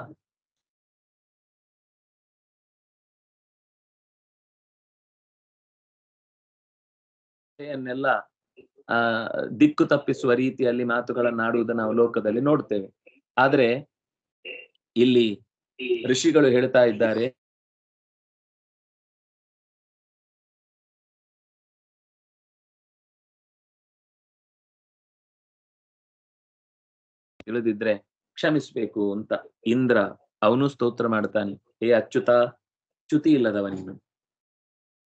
[SPEAKER 1] ಅನ್ನೆಲ್ಲ ದಿಕ್ಕು ತಪ್ಪಿಸುವ ರೀತಿಯಲ್ಲಿ ಮಾತುಗಳನ್ನಾಡುವುದನ್ನು ನಾವು ಲೋಕದಲ್ಲಿ ನೋಡ್ತೇವೆ. ಆದ್ರೆ ಇಲ್ಲಿ ಋಷಿಗಳು ಹೇಳ್ತಾ ಇದ್ದಾರೆ, ತಿಳಿದಿದ್ರೆ ಕ್ಷಮಿಸ್ಬೇಕು ಅಂತ. ಇಂದ್ರ ಅವನು ಸ್ತೋತ್ರ ಮಾಡ್ತಾನೆ, ಹೇ ಅಚ್ಯುತ, ಚ್ಯುತಿ ಇಲ್ಲದವ ನೀನು.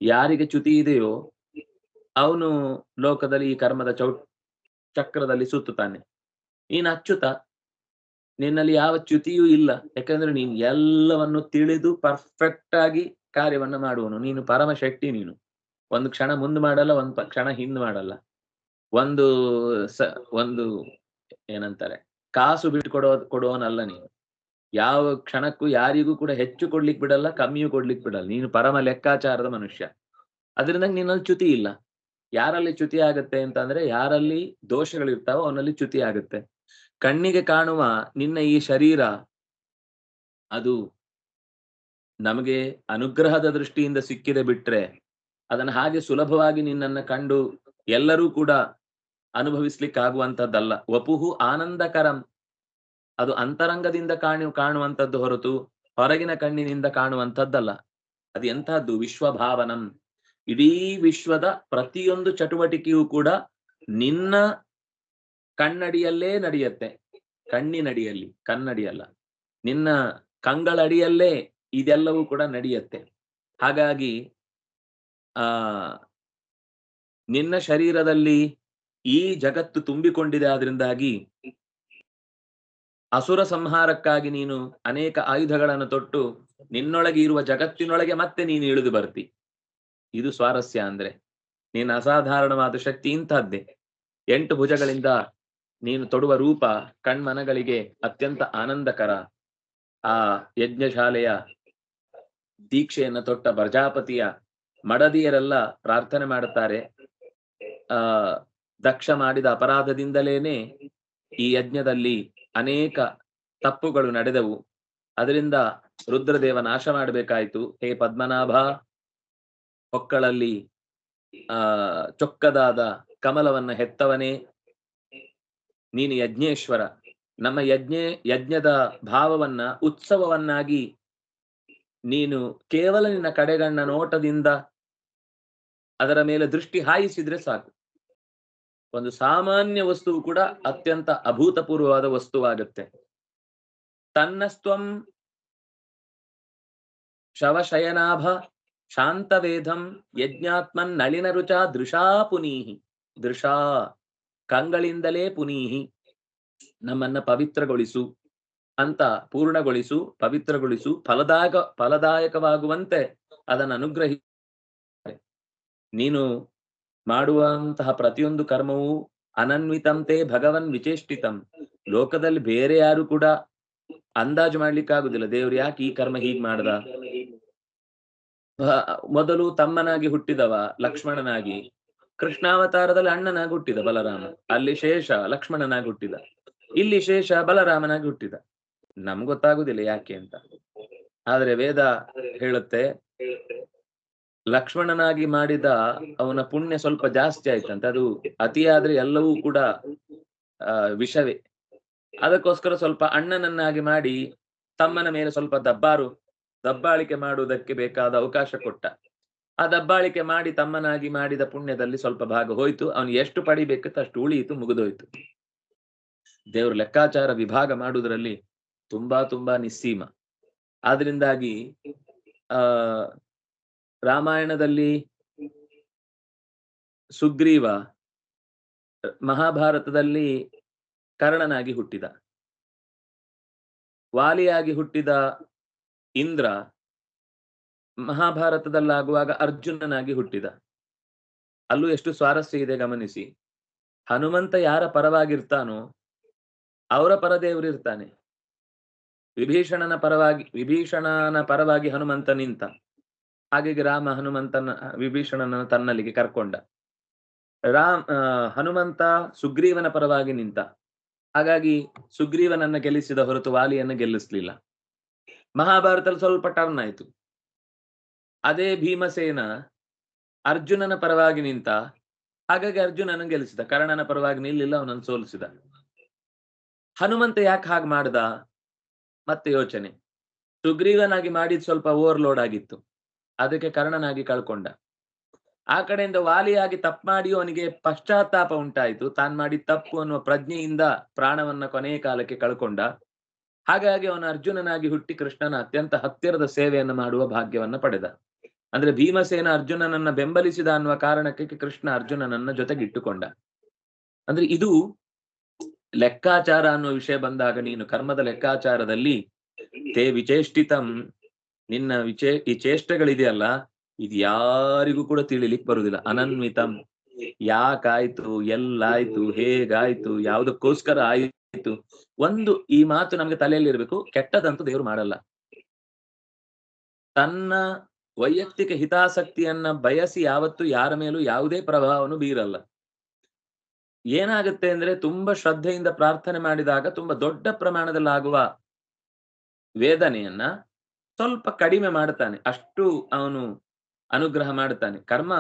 [SPEAKER 1] ಯಾರಿಗೆ ಚ್ಯುತಿ ಇದೆಯೋ ಅವನು ಲೋಕದಲ್ಲಿ ಈ ಕರ್ಮದ ಚಕ್ರದಲ್ಲಿ ಸುತ್ತುತ್ತಾನೆ. ನೀನು ಅಚ್ಯುತ, ನಿನ್ನಲ್ಲಿ ಯಾವ ಚ್ಯುತಿಯೂ ಇಲ್ಲ. ಯಾಕಂದ್ರೆ ನೀನು ಎಲ್ಲವನ್ನು ತಿಳಿದು ಪರ್ಫೆಕ್ಟ್ ಆಗಿ ಕಾರ್ಯವನ್ನ ಮಾಡುವನು. ನೀನು ಪರಮ ಶಕ್ತಿ. ನೀನು ಒಂದು ಕ್ಷಣ ಮುಂದೆ ಮಾಡಲ್ಲ, ಒಂದು ಕ್ಷಣ ಹಿಂದ್ ಮಾಡಲ್ಲ. ಒಂದು ಏನಂತಾರೆ, ಕಾಸು ಬಿಟ್ಟು ಕೊಡುವನಲ್ಲ ನೀನು. ಯಾವ ಕ್ಷಣಕ್ಕೂ ಯಾರಿಗೂ ಕೂಡ ಹೆಚ್ಚು ಕೊಡ್ಲಿಕ್ ಬಿಡಲ್ಲ, ಕಮ್ಮಿಯೂ ಕೊಡ್ಲಿಕ್ ಬಿಡಲ್ಲ. ನೀನು ಪರಮ ಲೆಕ್ಕಾಚಾರದ ಮನುಷ್ಯ. ಅದರಿಂದ ನಿನ್ನಲ್ಲಿ ಚ್ಯುತಿ ಇಲ್ಲ. ಯಾರಲ್ಲಿ ಚ್ಯುತಿ ಆಗತ್ತೆ ಅಂತಂದ್ರೆ, ಯಾರಲ್ಲಿ ದೋಷಗಳಿರ್ತಾವೋ ಅವನಲ್ಲಿ ಚ್ಯುತಿ ಆಗುತ್ತೆ. ಕಣ್ಣಿಗೆ ಕಾಣುವ ನಿನ್ನ ಈ ಶರೀರ ಅದು ನಮಗೆ ಅನುಗ್ರಹದ ದೃಷ್ಟಿಯಿಂದ ಸಿಕ್ಕಿದೆ ಬಿಟ್ರೆ, ಅದನ್ನ ಹಾಗೆ ಸುಲಭವಾಗಿ ನಿನ್ನನ್ನ ಕಂಡು ಎಲ್ಲರೂ ಕೂಡ ಅನುಭವಿಸ್ಲಿಕ್ಕಾಗುವಂಥದ್ದಲ್ಲ. ವಪುಹು ಆನಂದಕರಂ, ಅದು ಅಂತರಂಗದಿಂದ ಕಾಣುವಂಥದ್ದು ಹೊರತು ಹೊರಗಿನ ಕಣ್ಣಿನಿಂದ ಕಾಣುವಂಥದ್ದಲ್ಲ. ಅದು ಎಂತಹದ್ದು? ವಿಶ್ವಭಾವನಂ. ಇಡೀ ವಿಶ್ವದ ಪ್ರತಿಯೊಂದು ಚಟುವಟಿಕೆಯೂ ಕೂಡ ನಿನ್ನ ಕಣ್ಣಡಿಯಲ್ಲೇ ನಡೆಯುತ್ತೆ. ಕಣ್ಣಿನಡಿಯಲ್ಲಿ, ಕನ್ನಡಿಯಲ್ಲ, ನಿನ್ನ ಕಂಗಳಡಿಯಲ್ಲೇ ಇದೆಲ್ಲವೂ ಕೂಡ ನಡೆಯುತ್ತೆ. ಹಾಗಾಗಿ ಆ ನಿನ್ನ ಶರೀರದಲ್ಲಿ ಈ ಜಗತ್ತು ತುಂಬಿಕೊಂಡಿದೆ. ಆದ್ರಿಂದಾಗಿ ಅಸುರ ಸಂಹಾರಕ್ಕಾಗಿ ನೀನು ಅನೇಕ ಆಯುಧಗಳನ್ನು ತೊಟ್ಟು ನಿನ್ನೊಳಗೆ ಇರುವ ಜಗತ್ತಿನೊಳಗೆ ಮತ್ತೆ ನೀನು ಇಳಿದು ಬರ್ತಿ. ಇದು ಸ್ವಾರಸ್ಯ. ಅಂದ್ರೆ ನೀನು ಅಸಾಧಾರಣವಾದ ಶಕ್ತಿ ಇಂತಹದ್ದೇ. 8 ಭುಜಗಳಿಂದ ನೀನು ತೊಡುವ ರೂಪ ಕಣ್ಮನಗಳಿಗೆ ಅತ್ಯಂತ ಆನಂದಕರ. ಆ ಯಜ್ಞಶಾಲೆಯ ದೀಕ್ಷೆಯನ್ನ ತೊಟ್ಟ ಪ್ರಜಾಪತಿಯ ಮಡದಿಯರೆಲ್ಲ ಪ್ರಾರ್ಥನೆ ಮಾಡುತ್ತಾರೆ. ಆ ದಕ್ಷ ಮಾಡಿದ ಅಪರಾಧದಿಂದಲೇನೆ ಈ ಯಜ್ಞದಲ್ಲಿ ಅನೇಕ ತಪ್ಪುಗಳು ನಡೆದವು. ಅದರಿಂದ ರುದ್ರದೇವ ನಾಶ ಮಾಡಬೇಕಾಯಿತು. ಹೇ ಪದ್ಮನಾಭ, ಹೊಕ್ಕಳಲ್ಲಿ ಚೊಕ್ಕದಾದ ಕಮಲವನ್ನ ಹೆತ್ತವನೇ, ನೀನು ಯಜ್ಞೇಶ್ವರ. ನಮ್ಮ ಯಜ್ಞದ ಭಾವವನ್ನ ಉತ್ಸವವನ್ನಾಗಿ ನೀನು ಕೇವಲ ನಿನ್ನ ಕಡೆಗಣ್ಣ ನೋಟದಿಂದ ಅದರ ಮೇಲೆ ದೃಷ್ಟಿ ಹಾಯಿಸಿದ್ರೆ ಸಾಕು. ಒಂದು ಸಾಮಾನ್ಯ ವಸ್ತುವು ಕೂಡ ಅತ್ಯಂತ ಅಭೂತಪೂರ್ವವಾದ ವಸ್ತುವಾಗುತ್ತೆ. ತನ್ನಸ್ತ್ವಂ ಶವಶಯನಾಭ ಶಾಂತವೇದಂ ಯಜ್ಞಾತ್ಮನ್ ನಳಿನ ರುಚ ದೃಶಾ ಪುನೀಹಿ. ದೃಶಾ ಕಂಗಳಿಂದಲೇ ಪುನೀಹಿ, ನಮ್ಮನ್ನ ಪವಿತ್ರಗೊಳಿಸು ಅಂತ, ಪೂರ್ಣಗೊಳಿಸು, ಪವಿತ್ರಗೊಳಿಸು, ಫಲದಾಯಕವಾಗುವಂತೆ ಅದನ್ನು ಅನುಗ್ರಹಿ. ನೀನು ಮಾಡುವಂತಹ ಪ್ರತಿಯೊಂದು ಕರ್ಮವೂ ಅನನ್ವಿತಂತೆ ಭಗವನ್ ವಿಚೇಷ್ಟಿತಂ. ಲೋಕದಲ್ಲಿ ಬೇರೆ ಯಾರು ಕೂಡ ಅಂದಾಜು ಮಾಡ್ಲಿಕ್ಕಾಗುದಿಲ್ಲ ದೇವ್ರು ಯಾಕೆ ಈ ಕರ್ಮ ಹೀಗ್ ಮಾಡ್ದ. ಮೊದಲು ತಮ್ಮನಾಗಿ ಹುಟ್ಟಿದವ ಲಕ್ಷ್ಮಣನಾಗಿ, ಕೃಷ್ಣಾವತಾರದಲ್ಲಿ ಅಣ್ಣನಾಗಿ ಹುಟ್ಟಿದ ಬಲರಾಮ. ಅಲ್ಲಿ ಶೇಷ ಲಕ್ಷ್ಮಣನಾಗಿ ಹುಟ್ಟಿದ, ಇಲ್ಲಿ ಶೇಷ ಬಲರಾಮನಾಗಿ ಹುಟ್ಟಿದ. ನಮ್ಗೆ ಗೊತ್ತಾಗುದಿಲ್ಲ ಯಾಕೆ ಅಂತ. ಆದ್ರೆ ವೇದ ಹೇಳುತ್ತೆ, ಲಕ್ಷ್ಮಣನಾಗಿ ಮಾಡಿದ ಅವನ ಪುಣ್ಯ ಸ್ವಲ್ಪ ಜಾಸ್ತಿ ಆಯ್ತಂತೆ. ಅದು ಅತಿಯಾದ್ರೆ ಎಲ್ಲವೂ ಕೂಡ ವಿಷವೇ. ಅದಕ್ಕೋಸ್ಕರ ಸ್ವಲ್ಪ ಅಣ್ಣನನ್ನಾಗಿ ಮಾಡಿ ತಮ್ಮನ ಮೇಲೆ ಸ್ವಲ್ಪ ದಬ್ಬಾಳಿಕೆ ಮಾಡುವುದಕ್ಕೆ ಬೇಕಾದ ಅವಕಾಶ ಕೊಟ್ಟ. ಆ ದಬ್ಬಾಳಿಕೆ ಮಾಡಿ ತಮ್ಮನಾಗಿ ಮಾಡಿದ ಪುಣ್ಯದಲ್ಲಿ ಸ್ವಲ್ಪ ಭಾಗ ಹೋಯ್ತು. ಅವನು ಎಷ್ಟು ಪಡಿಬೇಕಿತ್ತು ಅಷ್ಟು ಉಳಿಯಿತು, ಮುಗಿದೋಯ್ತು. ದೇವರು ಲೆಕ್ಕಾಚಾರ ವಿಭಾಗ ಮಾಡುವುದರಲ್ಲಿ ತುಂಬಾ ನಿಸ್ಸೀಮ. ಆದ್ರಿಂದಾಗಿ ರಾಮಾಯಣದಲ್ಲಿ ಸುಗ್ರೀವ, ಮಹಾಭಾರತದಲ್ಲಿ ಕರ್ಣನಾಗಿ ಹುಟ್ಟಿದ, ವಾಲಿಯಾಗಿ ಹುಟ್ಟಿದ ಇಂದ್ರ ಮಹಾಭಾರತದಲ್ಲಾಗುವಾಗ ಅರ್ಜುನನಾಗಿ ಹುಟ್ಟಿದ. ಅಲ್ಲೂ ಎಷ್ಟು ಸ್ವಾರಸ್ಯ ಇದೆ ಗಮನಿಸಿ. ಹನುಮಂತ ಯಾರ ಪರವಾಗಿರ್ತಾನೋ ಅವರ ಪರದೇವರು ಇರ್ತಾನೆ. ವಿಭೀಷಣನ ಪರವಾಗಿ ಹನುಮಂತ ನಿಂತ. ಹಾಗಾಗಿ ರಾಮ ವಿಭೀಷಣನ ತನ್ನಲ್ಲಿಗೆ ಕರ್ಕೊಂಡ. ಹನುಮಂತ ಸುಗ್ರೀವನ ಪರವಾಗಿ ನಿಂತ. ಹಾಗಾಗಿ ಸುಗ್ರೀವನನ್ನ ಗೆಲ್ಲಿಸಿದ ಹೊರತು ವಾಲಿಯನ್ನು ಗೆಲ್ಲಿಸ್ಲಿಲ್ಲ. ಮಹಾಭಾರತದಲ್ಲಿ ಸ್ವಲ್ಪ ಟರ್ನ್ ಆಯ್ತು. ಅದೇ ಭೀಮಸೇನ ಅರ್ಜುನನ ಪರವಾಗಿ ನಿಂತ. ಹಾಗಾಗಿ ಅರ್ಜುನನ ಗೆಲ್ಲಿಸಿದ. ಕರ್ಣನ ಪರವಾಗಿ ನಿಲ್ಲಿಲ್ಲ, ಅವನನ್ನು ಸೋಲಿಸಿದ. ಹನುಮಂತ ಯಾಕೆ ಹಾಗೆ ಮಾಡ್ದ? ಮತ್ತೆ ಯೋಚನೆ. ಸುಗ್ರೀವನಾಗಿ ಮಾಡಿದ್ ಸ್ವಲ್ಪ ಓವರ್ಲೋಡ್ ಆಗಿತ್ತು, ಅದಕ್ಕೆ ಕರ್ಣನಾಗಿ ಕಳ್ಕೊಂಡ. ಆ ಕಡೆಯಿಂದ ವಾಲಿಯಾಗಿ ತಪ್ಪು ಮಾಡಿ ಅವನಿಗೆ ಪಶ್ಚಾತ್ತಾಪ ಉಂಟಾಯಿತು. ತಾನು ಮಾಡಿದ ತಪ್ಪು ಅನ್ನುವ ಪ್ರಜ್ಞೆಯಿಂದ ಪ್ರಾಣವನ್ನ ಕೊನೆಯ ಕಾಲಕ್ಕೆ ಕಳ್ಕೊಂಡ. ಹಾಗಾಗಿ ಅವನು ಅರ್ಜುನನಾಗಿ ಹುಟ್ಟಿ ಕೃಷ್ಣನ ಅತ್ಯಂತ ಹತ್ತಿರದ ಸೇವೆಯನ್ನು ಮಾಡುವ ಭಾಗ್ಯವನ್ನ ಪಡೆದ. ಅಂದ್ರೆ ಭೀಮಸೇನ ಅರ್ಜುನನನ್ನ ಬೆಂಬಲಿಸಿದ ಅನ್ನುವ ಕಾರಣಕ್ಕೆ ಕೃಷ್ಣ ಅರ್ಜುನನನ್ನ ಜೊತೆಗಿಟ್ಟುಕೊಂಡ. ಅಂದ್ರೆ ಇದು ಲೆಕ್ಕಾಚಾರ ಅನ್ನುವ ವಿಷಯ ಬಂದಾಗ, ನೀನು ಕರ್ಮದ ಲೆಕ್ಕಾಚಾರದಲ್ಲಿ ತೇ ವಿಚೇಷ್ಟಿತಂ, ನಿನ್ನ ಈ ಚೇಷ್ಟೆಗಳಿದೆಯಲ್ಲ, ಇದು ಯಾರಿಗೂ ಕೂಡ ತಿಳಿಲಿಕ್ಕೆ ಬರುದಿಲ್ಲ. ಅನನ್ವಿತಂ, ಯಾಕಾಯ್ತು, ಎಲ್ಲಾಯ್ತು, ಹೇಗಾಯ್ತು, ಯಾವುದಕ್ಕೋಸ್ಕರ ಆಯ್ತು, ಒಂದು ಈ ಮಾತು ನಮ್ಗೆ ತಲೆಯಲ್ಲಿರ್ಬೇಕು. ಕೆಟ್ಟದಂತೂ ದೇವರು ಮಾಡಲ್ಲ. ತನ್ನ ವೈಯಕ್ತಿಕ ಹಿತಾಸಕ್ತಿಯನ್ನ ಬಯಸಿ ಯಾವತ್ತೂ ಯಾರ ಮೇಲೂ ಯಾವುದೇ ಪ್ರಭಾವವನ್ನು ಬೀರಲ್ಲ. ಏನಾಗುತ್ತೆ ಅಂದ್ರೆ, ತುಂಬಾ ಶ್ರದ್ಧೆಯಿಂದ ಪ್ರಾರ್ಥನೆ ಮಾಡಿದಾಗ ತುಂಬಾ ದೊಡ್ಡ ಪ್ರಮಾಣದಲ್ಲಾಗುವ ವೇದನೆಯನ್ನ ಸ್ವಲ್ಪ ಕಡಿಮೆ ಮಾಡ್ತಾನೆ, ಅಷ್ಟು ಅವನು ಅನುಗ್ರಹ ಮಾಡ್ತಾನೆ. ಕರ್ಮ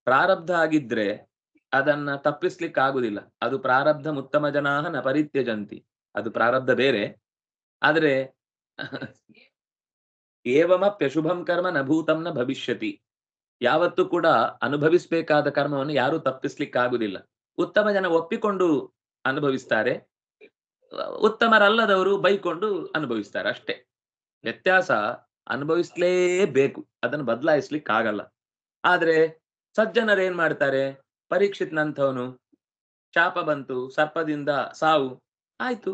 [SPEAKER 1] ಪ್ರಾರಬ್ಧ ಆಗಿದ್ರೆ ಅದನ್ನ ತಪ್ಪಿಸ್ಲಿಕ್ಕೆ ಆಗುದಿಲ್ಲ. ಅದು ಪ್ರಾರಬ್ಧ ಉತ್ತಮ ಜನಾಹ ನ ಪರಿತ್ಯಜಂತಿ. ಅದು ಪ್ರಾರಬ್ಧ ಬೇರೆ. ಆದ್ರೆ ಏವಮಪ್ಯಶುಭಂ ಕರ್ಮ ನ ಭೂತಂ ನ ಭವಿಷ್ಯತಿ. ಯಾವತ್ತೂ ಕೂಡ ಅನುಭವಿಸ್ಬೇಕಾದ ಕರ್ಮವನ್ನು ಯಾರೂ ತಪ್ಪಿಸ್ಲಿಕ್ಕಾಗುದಿಲ್ಲ. ಉತ್ತಮ ಜನ ಒಪ್ಪಿಕೊಂಡು ಅನುಭವಿಸ್ತಾರೆ, ಉತ್ತಮರಲ್ಲದವರು ಬೈಕೊಂಡು ಅನುಭವಿಸ್ತಾರೆ. ಅಷ್ಟೇ ವ್ಯತ್ಯಾಸ. ಅನುಭವಿಸ್ಲೇಬೇಕು, ಅದನ್ನು ಬದಲಾಯಿಸ್ಲಿಕ್ಕೆ ಆಗಲ್ಲ. ಆದ್ರೆ ಸಜ್ಜನರು ಏನ್ ಮಾಡ್ತಾರೆ, ಪರೀಕ್ಷಿತ್ನಂಥವನು ಶಾಪ ಬಂತು, ಸರ್ಪದಿಂದ ಸಾವು, ಆಯ್ತು,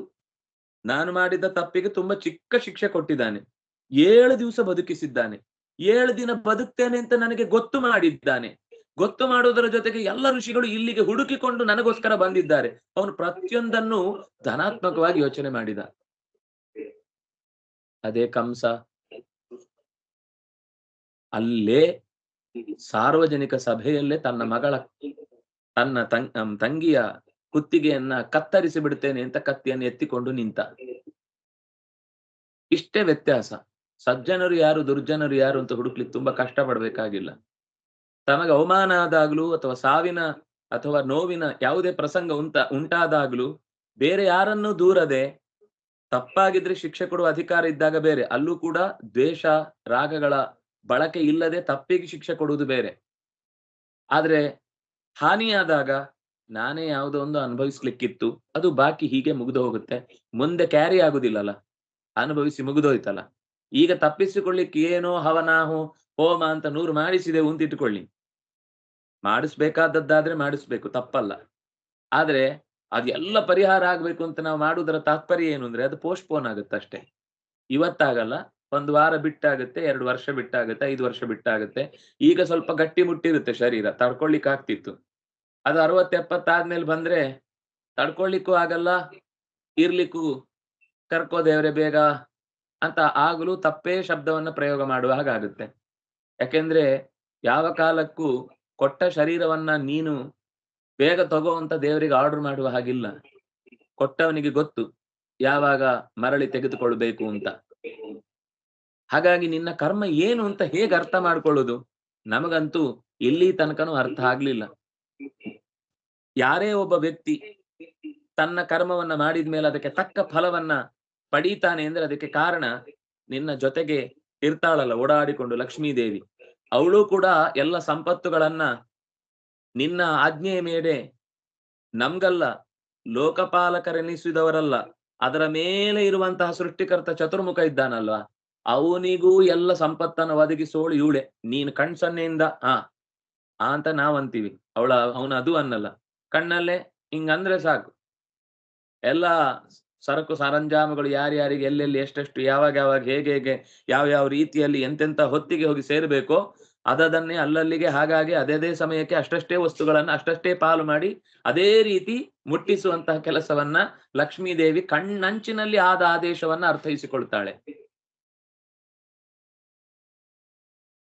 [SPEAKER 1] ನಾನು ಮಾಡಿದ ತಪ್ಪಿಗೆ ತುಂಬಾ ಚಿಕ್ಕ ಶಿಕ್ಷೆ ಕೊಟ್ಟಿದ್ದಾನೆ, 7 ದಿವಸ ಬದುಕಿಸಿದ್ದಾನೆ, 7 ದಿನ ಬದುಕ್ತೇನೆ ಅಂತ ನನಗೆ ಗೊತ್ತು ಮಾಡಿದ್ದಾನೆ. ಗೊತ್ತು ಮಾಡುವುದರ ಜೊತೆಗೆ ಎಲ್ಲ ಋಷಿಗಳು ಇಲ್ಲಿಗೆ ಹುಡುಕಿಕೊಂಡು ನನಗೋಸ್ಕರ ಬಂದಿದ್ದಾರೆ. ಅವನು ಪ್ರತಿಯೊಂದನ್ನು ಧನಾತ್ಮಕವಾಗಿ ಯೋಚನೆ ಮಾಡಿದ. ಅದೇ ಕಂಸ ಅಲ್ಲೇ ಸಾರ್ವಜನಿಕ ಸಭೆಯಲ್ಲೇ ತನ್ನ ಮಗಳ ತನ್ನ ತಂಗಿಯ ಕುತ್ತಿಗೆಯನ್ನ ಕತ್ತರಿಸಿ ಬಿಡ್ತೇನೆ ಅಂತ ಕತ್ತಿಯನ್ನು ಎತ್ತಿಕೊಂಡು ನಿಂತ. ಇಷ್ಟೇ ವ್ಯತ್ಯಾಸ. ಸಜ್ಜನರು ಯಾರು, ದುರ್ಜನರು ಯಾರು ಅಂತ ಹುಡುಕ್ಲಿಕ್ಕೆ ತುಂಬಾ ಕಷ್ಟ ಪಡ್ಬೇಕಾಗಿಲ್ಲ. ತಮಗೆ ಅವಮಾನ ಆದಾಗ್ಲೂ ಅಥವಾ ಸಾವಿನ ಅಥವಾ ನೋವಿನ ಯಾವುದೇ ಪ್ರಸಂಗ ಉಂಟಾದಾಗ್ಲೂ ಬೇರೆ ಯಾರನ್ನೂ ದೂರದೆ, ತಪ್ಪಾಗಿದ್ರೆ ಶಿಕ್ಷೆ ಕೊಡುವ ಅಧಿಕಾರ ಇದ್ದಾಗ ಬೇರೆ, ಅಲ್ಲೂ ಕೂಡ ದ್ವೇಷ ರಾಗಗಳ ಬಳಕೆ ಇಲ್ಲದೆ ತಪ್ಪಿಗೆ ಶಿಕ್ಷೆ ಕೊಡುವುದು ಬೇರೆ. ಆದ್ರೆ ಹಾನಿಯಾದಾಗ ನಾನೇ ಯಾವುದೋ ಒಂದು ಅನುಭವಿಸ್ಲಿಕ್ಕಿತ್ತು, ಅದು ಬಾಕಿ ಹೀಗೆ ಮುಗಿದು ಹೋಗುತ್ತೆ, ಮುಂದೆ ಕ್ಯಾರಿ ಆಗುದಿಲ್ಲಲ್ಲ, ಅನುಭವಿಸಿ ಮುಗಿದೋಯ್ತಲ್ಲ. ಈಗ ತಪ್ಪಿಸಿಕೊಳ್ಳಿಕ್ಕೆ ಏನೋ ಹವನಾಹು ಹೋಮ ಅಂತ 100 ಮಾಡಿಸಿದೆವು ಅಂತ ಇಟ್ಟುಕೊಳ್ಳಿ, ಮಾಡಿಸ್ಬೇಕಾದದ್ದಾದ್ರೆ ಮಾಡಿಸ್ಬೇಕು, ತಪ್ಪಲ್ಲ. ಆದ್ರೆ ಅದೆಲ್ಲ ಪರಿಹಾರ ಆಗ್ಬೇಕು ಅಂತ ನಾವು ಮಾಡುವುದರ ತಾತ್ಪರ್ಯ ಏನು ಅಂದ್ರೆ, ಅದು ಪೋಸ್ಟ್ಪೋನ್ ಆಗುತ್ತೆ ಅಷ್ಟೇ. ಇವತ್ತಾಗಲ್ಲ, 1 ವಾರ ಬಿಟ್ಟಾಗುತ್ತೆ, 2 ವರ್ಷ ಬಿಟ್ಟಾಗುತ್ತೆ, 5 ವರ್ಷ ಬಿಟ್ಟಾಗುತ್ತೆ. ಈಗ ಸ್ವಲ್ಪ ಗಟ್ಟಿ ಮುಟ್ಟಿರುತ್ತೆ ಶರೀರ, ತಡ್ಕೊಳ್ಳಿಕ್ ಆಗ್ತಿತ್ತು. ಅದು 60-70 ಆದ್ಮೇಲೆ ಬಂದ್ರೆ ತಡ್ಕೊಳ್ಳಿಕ್ಕೂ ಆಗಲ್ಲ, ಇರ್ಲಿಕ್ಕೂ ಕರ್ಕೋ ದೇವ್ರೆ ಬೇಗ ಅಂತ ಆಗಲೂ ತಪ್ಪೇ ಶಬ್ದವನ್ನ ಪ್ರಯೋಗ ಮಾಡುವ ಹಾಗಾಗುತ್ತೆ. ಯಾಕೆಂದ್ರೆ ಯಾವ ಕಾಲಕ್ಕೂ ಕೊಟ್ಟ ಶರೀರವನ್ನ ನೀನು ಬೇಗ ತಗೋ ಅಂತ ದೇವರಿಗೆ ಆರ್ಡರ್ ಮಾಡುವ ಹಾಗಿಲ್ಲ. ಕೊಟ್ಟವನಿಗೆ ಗೊತ್ತು ಯಾವಾಗ ಮರಳಿ ತೆಗೆದುಕೊಳ್ಬೇಕು ಅಂತ. ಹಾಗಾಗಿ ನಿನ್ನ ಕರ್ಮ ಏನು ಅಂತ ಹೇಗೆ ಅರ್ಥ ಮಾಡ್ಕೊಳ್ಳೋದು? ನಮಗಂತೂ ಇಲ್ಲಿ ತನಕನೂ ಅರ್ಥ ಆಗ್ಲಿಲ್ಲ. ಯಾರೇ ಒಬ್ಬ ವ್ಯಕ್ತಿ ತನ್ನ ಕರ್ಮವನ್ನ ಮಾಡಿದ್ಮೇಲೆ ಅದಕ್ಕೆ ತಕ್ಕ ಫಲವನ್ನ ಪಡೀತಾನೆ ಅಂದ್ರೆ ಅದಕ್ಕೆ ಕಾರಣ ನಿನ್ನ ಜೊತೆಗೆ ಇರ್ತಾಳಲ್ಲ ಓಡಾಡಿಕೊಂಡು ಲಕ್ಷ್ಮೀದೇವಿ. ಅವಳು ಕೂಡ ಎಲ್ಲ ಸಂಪತ್ತುಗಳನ್ನ ನಿನ್ನ ಆಜ್ಞೆಯ ಮೇಲೆ, ನಮ್ಗಲ್ಲ, ಲೋಕಪಾಲಕರೆನಿಸಿದವರಲ್ಲ, ಅದರ ಮೇಲೆ ಇರುವಂತಹ ಸೃಷ್ಟಿಕರ್ತ ಚತುರ್ಮುಖ ಇದ್ದಾನಲ್ವಾ, ಅವನಿಗೂ ಎಲ್ಲ ಸಂಪತ್ತನ್ನು ಒದಗಿಸೋಳು ಇವಳೆ. ನೀನು ಕಣ್ಸನ್ನೆಯಿಂದ ಅಂತ ನಾವಂತೀವಿ, ಅವನ ಅದು ಅನ್ನಲ್ಲ. ಕಣ್ಣಲ್ಲೇ ಹಿಂಗಂದ್ರೆ ಸಾಕು, ಎಲ್ಲ ಸರಕು ಸರಂಜಾಮಗಳು ಯಾರ್ಯಾರಿಗೆ ಎಲ್ಲೆಲ್ಲಿ ಎಷ್ಟೆಷ್ಟು ಯಾವಾಗ ಹೇಗೆ ಯಾವ ರೀತಿಯಲ್ಲಿ ಎಂತೆಂತ ಹೊತ್ತಿಗೆ ಹೋಗಿ ಸೇರ್ಬೇಕೋ ಅದನ್ನೇ ಅಲ್ಲಲ್ಲಿಗೆ ಹಾಗಾಗಿ ಅದೇ ಸಮಯಕ್ಕೆ ಅಷ್ಟಷ್ಟೇ ವಸ್ತುಗಳನ್ನ ಅಷ್ಟಷ್ಟೇ ಪಾಲು ಮಾಡಿ ಅದೇ ರೀತಿ ಮುಟ್ಟಿಸುವಂತಹ ಕೆಲಸವನ್ನ ಲಕ್ಷ್ಮೀದೇವಿ ಕಣ್ಣಂಚಿನಲ್ಲಿ ಆದ ಆದೇಶವನ್ನ ಅರ್ಥೈಸಿಕೊಳ್ತಾಳೆ.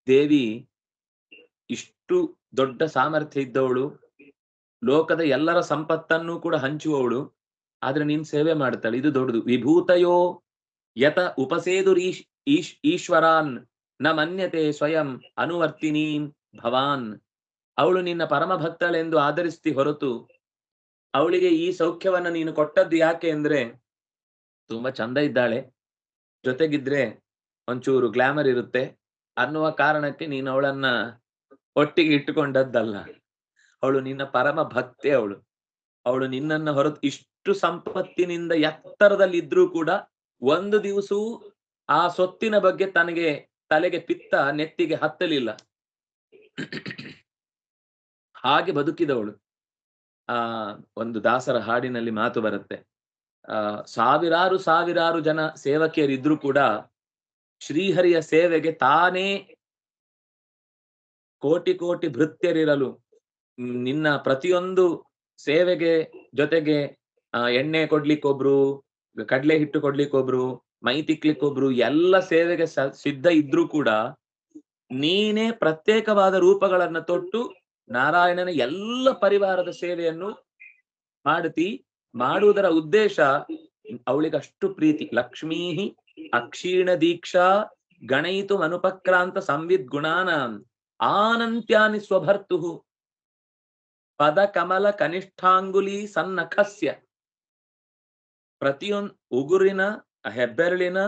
[SPEAKER 1] ದೇವಿ ಇಷ್ಟು ದೊಡ್ಡ ಸಾಮರ್ಥ್ಯ ಇದ್ದವಳು, ಲೋಕದ ಎಲ್ಲರ ಸಂಪತ್ತನ್ನು ಕೂಡ ಹಂಚುವವಳು, ಆದ್ರೆ ನೀನ್ ಸೇವೆ ಮಾಡ್ತಾಳೆ, ಇದು ದೊಡ್ಡದು. ವಿಭೂತಯೋ ಯತ ಉಪಸೇದುರೀಶ್ ಈಶ್ವರಾನ್ ನ ಮನ್ಯತೆ ಸ್ವಯಂ ಅನುವರ್ತಿನೀಂ ಭವಾನ್. ಅವಳು ನಿನ್ನ ಪರಮ ಭಕ್ತಳೆಂದು ಆಧರಿಸ್ತಿ ಹೊರತು ಅವಳಿಗೆ ಈ ಸೌಖ್ಯವನ್ನ ನೀನು ಕೊಟ್ಟದ್ದು ಯಾಕೆ ಅಂದ್ರೆ ತುಂಬಾ ಚಂದ ಇದ್ದಾಳೆ, ಜೊತೆಗಿದ್ರೆ ಒಂಚೂರು ಗ್ಲಾಮರ್ ಇರುತ್ತೆ ಅನ್ನುವ ಕಾರಣಕ್ಕೆ ನೀನು ಅವಳನ್ನ ಒಟ್ಟಿಗೆ ಇಟ್ಟುಕೊಂಡದ್ದಲ್ಲ. ಅವಳು ನಿನ್ನ ಪರಮ ಭಕ್ತೆ. ಅವಳು ನಿನ್ನನ್ನ ಹೊರತು ಇಷ್ಟು ಸಂಪತ್ತಿನಿಂದ ಎತ್ತರದಲ್ಲಿ ಇದ್ರೂ ಕೂಡ ಒಂದು ದಿವಸವೂ ಆ ಸೊತ್ತಿನ ಬಗ್ಗೆ ತನಗೆ ತಲೆಗೆ ಪಿತ್ತ ನೆತ್ತಿಗೆ ಹತ್ತಲಿಲ್ಲ. ಹಾಗೆ ಬದುಕಿದವಳು. ಒಂದು ದಾಸರ ಹಾಡಿನಲ್ಲಿ ಮಾತು ಬರುತ್ತೆ, ಸಾವಿರಾರು ಜನ ಸೇವಕಿಯರಿದ್ರು ಕೂಡ ಶ್ರೀಹರಿಯ ಸೇವೆಗೆ ತಾನೇ ಕೋಟಿ ಭೃತ್ಯರಿರಲು ನಿನ್ನ ಪ್ರತಿಯೊಂದು ಸೇವೆಗೆ ಜೊತೆಗೆ ಎಣ್ಣೆ ಕೊಡ್ಲಿಕ್ಕೊಬ್ರು, ಕಡ್ಲೆ ಹಿಟ್ಟು ಕೊಡ್ಲಿಕ್ಕೊಬ್ರು, ಮೈ ತಿಕ್ಲಿಕ್ಕೊಬ್ರು, ಎಲ್ಲ ಸೇವೆಗೆ ಸಿದ್ಧ ಇದ್ರೂ ಕೂಡ ನೀನೇ ಪ್ರತ್ಯೇಕವಾದ ರೂಪಗಳನ್ನ ತೊಟ್ಟು ನಾರಾಯಣನ ಎಲ್ಲ ಪರಿವಾರದ ಸೇವೆಯನ್ನು ಮಾಡುವುದರ ಉದ್ದೇಶ ಅವಳಿಗಷ್ಟು ಪ್ರೀತಿ. ಲಕ್ಷ್ಮೀ ಅಕ್ಷೀಣ ದೀಕ್ಷಾ ಗಣಯಿತು ಅನುಪಕ್ರಾಂತ ಸಂವಿದ್ ಗುಣಾನ ಆನಂತ್ಯಾನಿ ಸ್ವಭರ್ತು ಪದ ಕಮಲ ಕನಿಷ್ಠಾಂಗುಲಿ ಸನ್ನಖಸ್ಯ. ಪ್ರತಿಯೊಂದು ಉಗುರಿನ ಹೆಬ್ಬೆರಳಿನ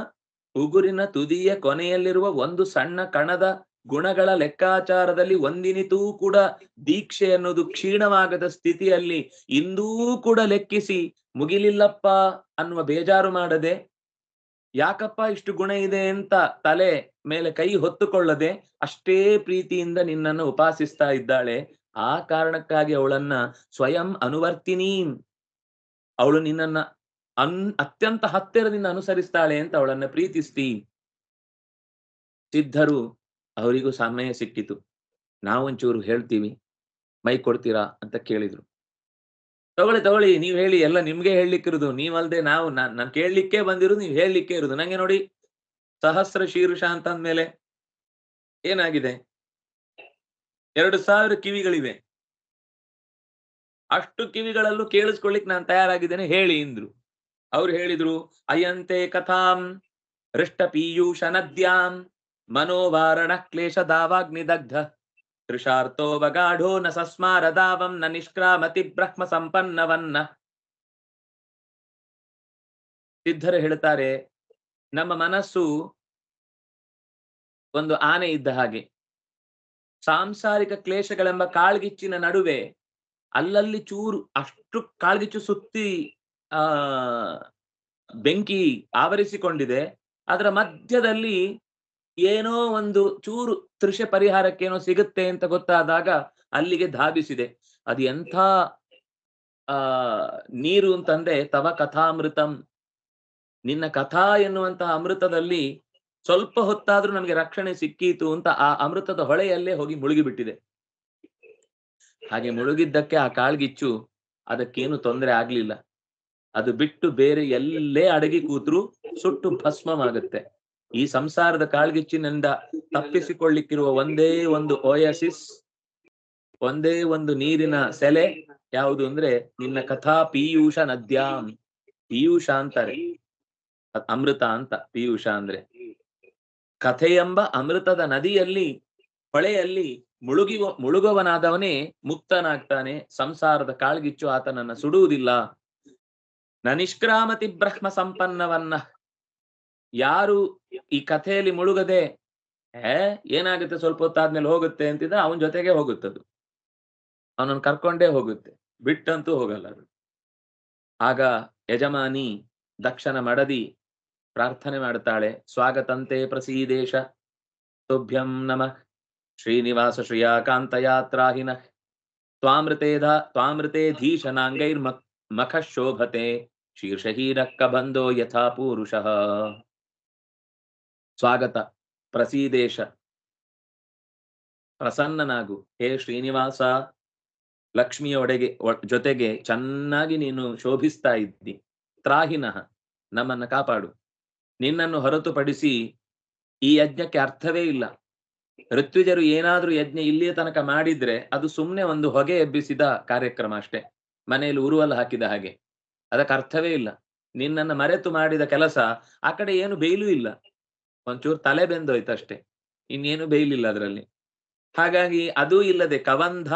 [SPEAKER 1] ಉಗುರಿನ ತುದಿಯ ಕೊನೆಯಲ್ಲಿರುವ ಒಂದು ಸಣ್ಣ ಕಣದ ಗುಣಗಳ ಲೆಕ್ಕಾಚಾರದಲ್ಲಿ ಒಂದಿನಿತೂ ಕೂಡ ದೀಕ್ಷೆ ಅನ್ನೋದು ಕ್ಷೀಣವಾಗದ ಸ್ಥಿತಿಯಲ್ಲಿ ಇಂದೂ ಕೂಡ ಲೆಕ್ಕಿಸಿ ಮುಗಿಲಿಲ್ಲಪ್ಪ ಅನ್ನುವ ಬೇಜಾರು ಮಾಡದೆ ಯಾಕಪ್ಪ ಇಷ್ಟು ಗುಣ ಇದೆ ಅಂತ ತಲೆ ಮೇಲೆ ಕೈ ಹೊತ್ತುಕೊಳ್ಳದೆ ಅಷ್ಟೇ ಪ್ರೀತಿಯಿಂದ ನಿನ್ನನ್ನು ಉಪಾಸಿಸ್ತಾ ಇದ್ದಾಳೆ. ಆ ಕಾರಣಕ್ಕಾಗಿ ಅವಳನ್ನ ಸ್ವಯಂ ಅನುವರ್ತಿನಿ, ಅವಳು ನಿನ್ನನ್ನ ಅತ್ಯಂತ ಹತ್ತಿರದಿಂದ ಅನುಸರಿಸ್ತಾಳೆ ಅಂತ ಅವಳನ್ನ ಪ್ರೀತಿಸ್ತಿ. ಸಿದ್ಧರು ಅವರಿಗೂ ಸಮಯ ಸಿಕ್ಕಿತು. ನಾವೊಂಚೂರು ಹೇಳ್ತೀವಿ, ಮೈ ಕೊಡ್ತೀರಾ ಅಂತ ಕೇಳಿದ್ರು. ತಗೊಳ್ಳಿ ನೀವ್ ಹೇಳಿ, ಎಲ್ಲ ನಿಮ್ಗೆ ಹೇಳಲಿಕ್ಕಿರುದು, ನೀವಲ್ದೆ ನಾವು ನಾನ್ ಕೇಳಲಿಕ್ಕೆ ಬಂದಿರೋದು, ನೀವ್ ಹೇಳಲಿಕ್ಕೆ ಇರುದು. ನಂಗೆ ನೋಡಿ ಸಹಸ್ರ ಶೀರ್ಷ ಅಂತಂದ್ಮೇಲೆ ಏನಾಗಿದೆ, 2000 ಕಿವಿಗಳಿವೆ. ಅಷ್ಟು ಕಿವಿಗಳಲ್ಲೂ ಕೇಳಿಸ್ಕೊಳ್ಳಿಕ್ ನಾನು ತಯಾರಾಗಿದ್ದೇನೆ, ಹೇಳಿ ಇಂದ್ರು. ಅವ್ರು ಹೇಳಿದ್ರು, ಅಯಂತೆ ಕಥಾಂ ಹೃಷ್ಟ ಪೀಯೂಷ ನದ್ಯಾಂ ಮನೋವಾರಣ ಕ್ಲೇಶ ದಾವಾಗ್ನಿದಗ್ಧ ತೃಷಾರ್ಥೋ ವಗಾಢೋ ನ ಸಸ್ಮಾರದಾವಂ ನ ನಿಷ್ಕ್ರಾಮತಿ ಬ್ರಹ್ಮ ಸಂಪನ್ನವನ್ನ. ಸಿದ್ಧರು ಹೇಳ್ತಾರೆ, ನಮ್ಮ ಮನಸ್ಸು ಒಂದು ಆನೆ ಇದ್ದ ಹಾಗೆ. ಸಾಂಸಾರಿಕ ಕ್ಲೇಶಗಳೆಂಬ ಕಾಳ್ಗಿಚ್ಚಿನ ನಡುವೆ ಅಲ್ಲಲ್ಲಿ ಚೂರು ಅಷ್ಟು ಕಾಳ್ಗಿಚ್ಚು ಸುತ್ತಿ ಆ ಬೆಂಕಿ ಆವರಿಸಿಕೊಂಡಿದೆ. ಅದರ ಮಧ್ಯದಲ್ಲಿ ಏನೋ ಒಂದು ಚೂರು ತೃಷೆ ಪರಿಹಾರಕ್ಕೇನೋ ಸಿಗುತ್ತೆ ಅಂತ ಗೊತ್ತಾದಾಗ ಅಲ್ಲಿಗೆ ಧಾವಿಸಿದೆ. ಅದು ಎಂಥ ನೀರು ಅಂತಂದ್ರೆ, ತವ ಕಥಾಮೃತಂ, ನಿನ್ನ ಕಥಾ ಎನ್ನುವಂತಹ ಅಮೃತದಲ್ಲಿ ಸ್ವಲ್ಪ ಹೊತ್ತಾದ್ರೂ ನಮಗೆ ರಕ್ಷಣೆ ಸಿಕ್ಕೀತು ಅಂತ ಆ ಅಮೃತದ ಹೊಳೆಯಲ್ಲೇ ಹೋಗಿ ಮುಳುಗಿಬಿಟ್ಟಿದೆ. ಹಾಗೆ ಮುಳುಗಿದ್ದಕ್ಕೆ ಆ ಕಾಳ್ಗಿಚ್ಚು ಅದಕ್ಕೇನು ತೊಂದರೆ ಆಗ್ಲಿಲ್ಲ. ಅದು ಬಿಟ್ಟು ಬೇರೆ ಎಲ್ಲೇ ಅಡಗಿ ಕೂತ್ರು ಸುಟ್ಟು ಭಸ್ಮವಾಗುತ್ತೆ. ಈ ಸಂಸಾರದ ಕಾಳ್ಗಿಚ್ಚಿನಿಂದ ತಪ್ಪಿಸಿಕೊಳ್ಳಿಕ್ಕಿರುವ ಒಂದೇ ಒಂದು ಓಯಸಿಸ್, ಒಂದೇ ಒಂದು ನೀರಿನ ಸೆಲೆ ಯಾವುದು ಅಂದ್ರೆ ನಿನ್ನ ಕಥಾ ಪೀಯೂಷ ನದ್ಯಾಂ. ಪೀಯೂಷ ಅಂತಾರೆ, ಅಮೃತ ಅಂತ ಪೀಯೂಷ ಅಂದ್ರೆ. ಕಥೆಯೆಂಬ ಅಮೃತದ ನದಿಯಲ್ಲಿ, ಹೊಳೆಯಲ್ಲಿ ಮುಳುಗುವನಾದವನೇ ಮುಕ್ತನಾಗ್ತಾನೆ. ಸಂಸಾರದ ಕಾಳ್ಗಿಚ್ಚು ಆತನನ್ನ ಸುಡುವುದಿಲ್ಲ. ನ ನಿಷ್ಕ್ರಾಮತಿ ಬ್ರಹ್ಮ ಸಂಪನ್ನವನ್ನ. ಯಾರು ಈ ಕಥೆಯಲ್ಲಿ ಮುಳುಗದೆ ಏನಾಗುತ್ತೆ ಸ್ವಲ್ಪ ಹೊತ್ತಾದ್ಮೇಲೆ ಹೋಗುತ್ತೆ ಅಂತಿದ್ರೆ ಅವನ ಜೊತೆಗೆ ಹೋಗುತ್ತದು, ಅವನನ್ನು ಕರ್ಕೊಂಡೇ ಹೋಗುತ್ತೆ, ಬಿಟ್ಟಂತೂ ಹೋಗಲ್ಲ ಅದು. ಆಗ ಯಜಮಾನಿ ದಕ್ಷನ ಮಡದಿ ಪ್ರಾರ್ಥನೆ ಮಾಡ್ತಾಳೆ, ಸ್ವಾಗತಂತೆ ಪ್ರಸೀದೇಶ ತುಭ್ಯಂ ನಮಃ ಶ್ರೀನಿವಾಸ ಶ್ರಿಯಾಕಾಂತ ಯಾತ್ರಾಹಿನ ತ್ವಾಮೃತೆ ಧೀಶನಾಂಗೈರ್ ಮಖ ಶೋಭತೆ ಶೀರ್ಷಹೀರಕ್ಕ ಬಂಧೋ ಯಥಾ ಪೂರುಷಃ. ಸ್ವಾಗತ, ಪ್ರಸೀದೇಶ, ಪ್ರಸನ್ನನಾಗು, ಹೇ ಶ್ರೀನಿವಾಸ, ಲಕ್ಷ್ಮಿಯೊಡೆಗೆ ಜೊತೆಗೆ ಚೆನ್ನಾಗಿ ನೀನು ಶೋಭಿಸ್ತಾ ಇದ್ದಿ. ತ್ರಾಹಿನಃ, ನಮ್ಮನ್ನ ಕಾಪಾಡು. ನಿನ್ನನ್ನು ಹೊರತುಪಡಿಸಿ ಈ ಯಜ್ಞಕ್ಕೆ ಅರ್ಥವೇ ಇಲ್ಲ. ಋತ್ವಿಜರು ಏನಾದ್ರೂ ಯಜ್ಞ ಇಲ್ಲಿಯ ತನಕ ಮಾಡಿದ್ರೆ ಅದು ಸುಮ್ನೆ ಒಂದು ಹೊಗೆ ಎಬ್ಬಿಸಿದ ಕಾರ್ಯಕ್ರಮ ಅಷ್ಟೇ, ಮನೆಯಲ್ಲಿ ಉರುವಲು ಹಾಕಿದ ಹಾಗೆ. ಅದಕ್ಕೆ ಅರ್ಥವೇ ಇಲ್ಲ. ನಿನ್ನನ್ನು ಮರೆತು ಮಾಡಿದ ಕೆಲಸ ಆ ಕಡೆ ಏನು ಬೇಯ್ಲೂ ಇಲ್ಲ, ಒಂಚೂರು ತಲೆ ಬೆಂದೋಯ್ತಷ್ಟೇ, ಇನ್ನೇನು ಬೇಯ್ಲಿಲ್ಲ ಅದರಲ್ಲಿ. ಹಾಗಾಗಿ ಅದೂ ಇಲ್ಲದೆ ಕಬಂಧ,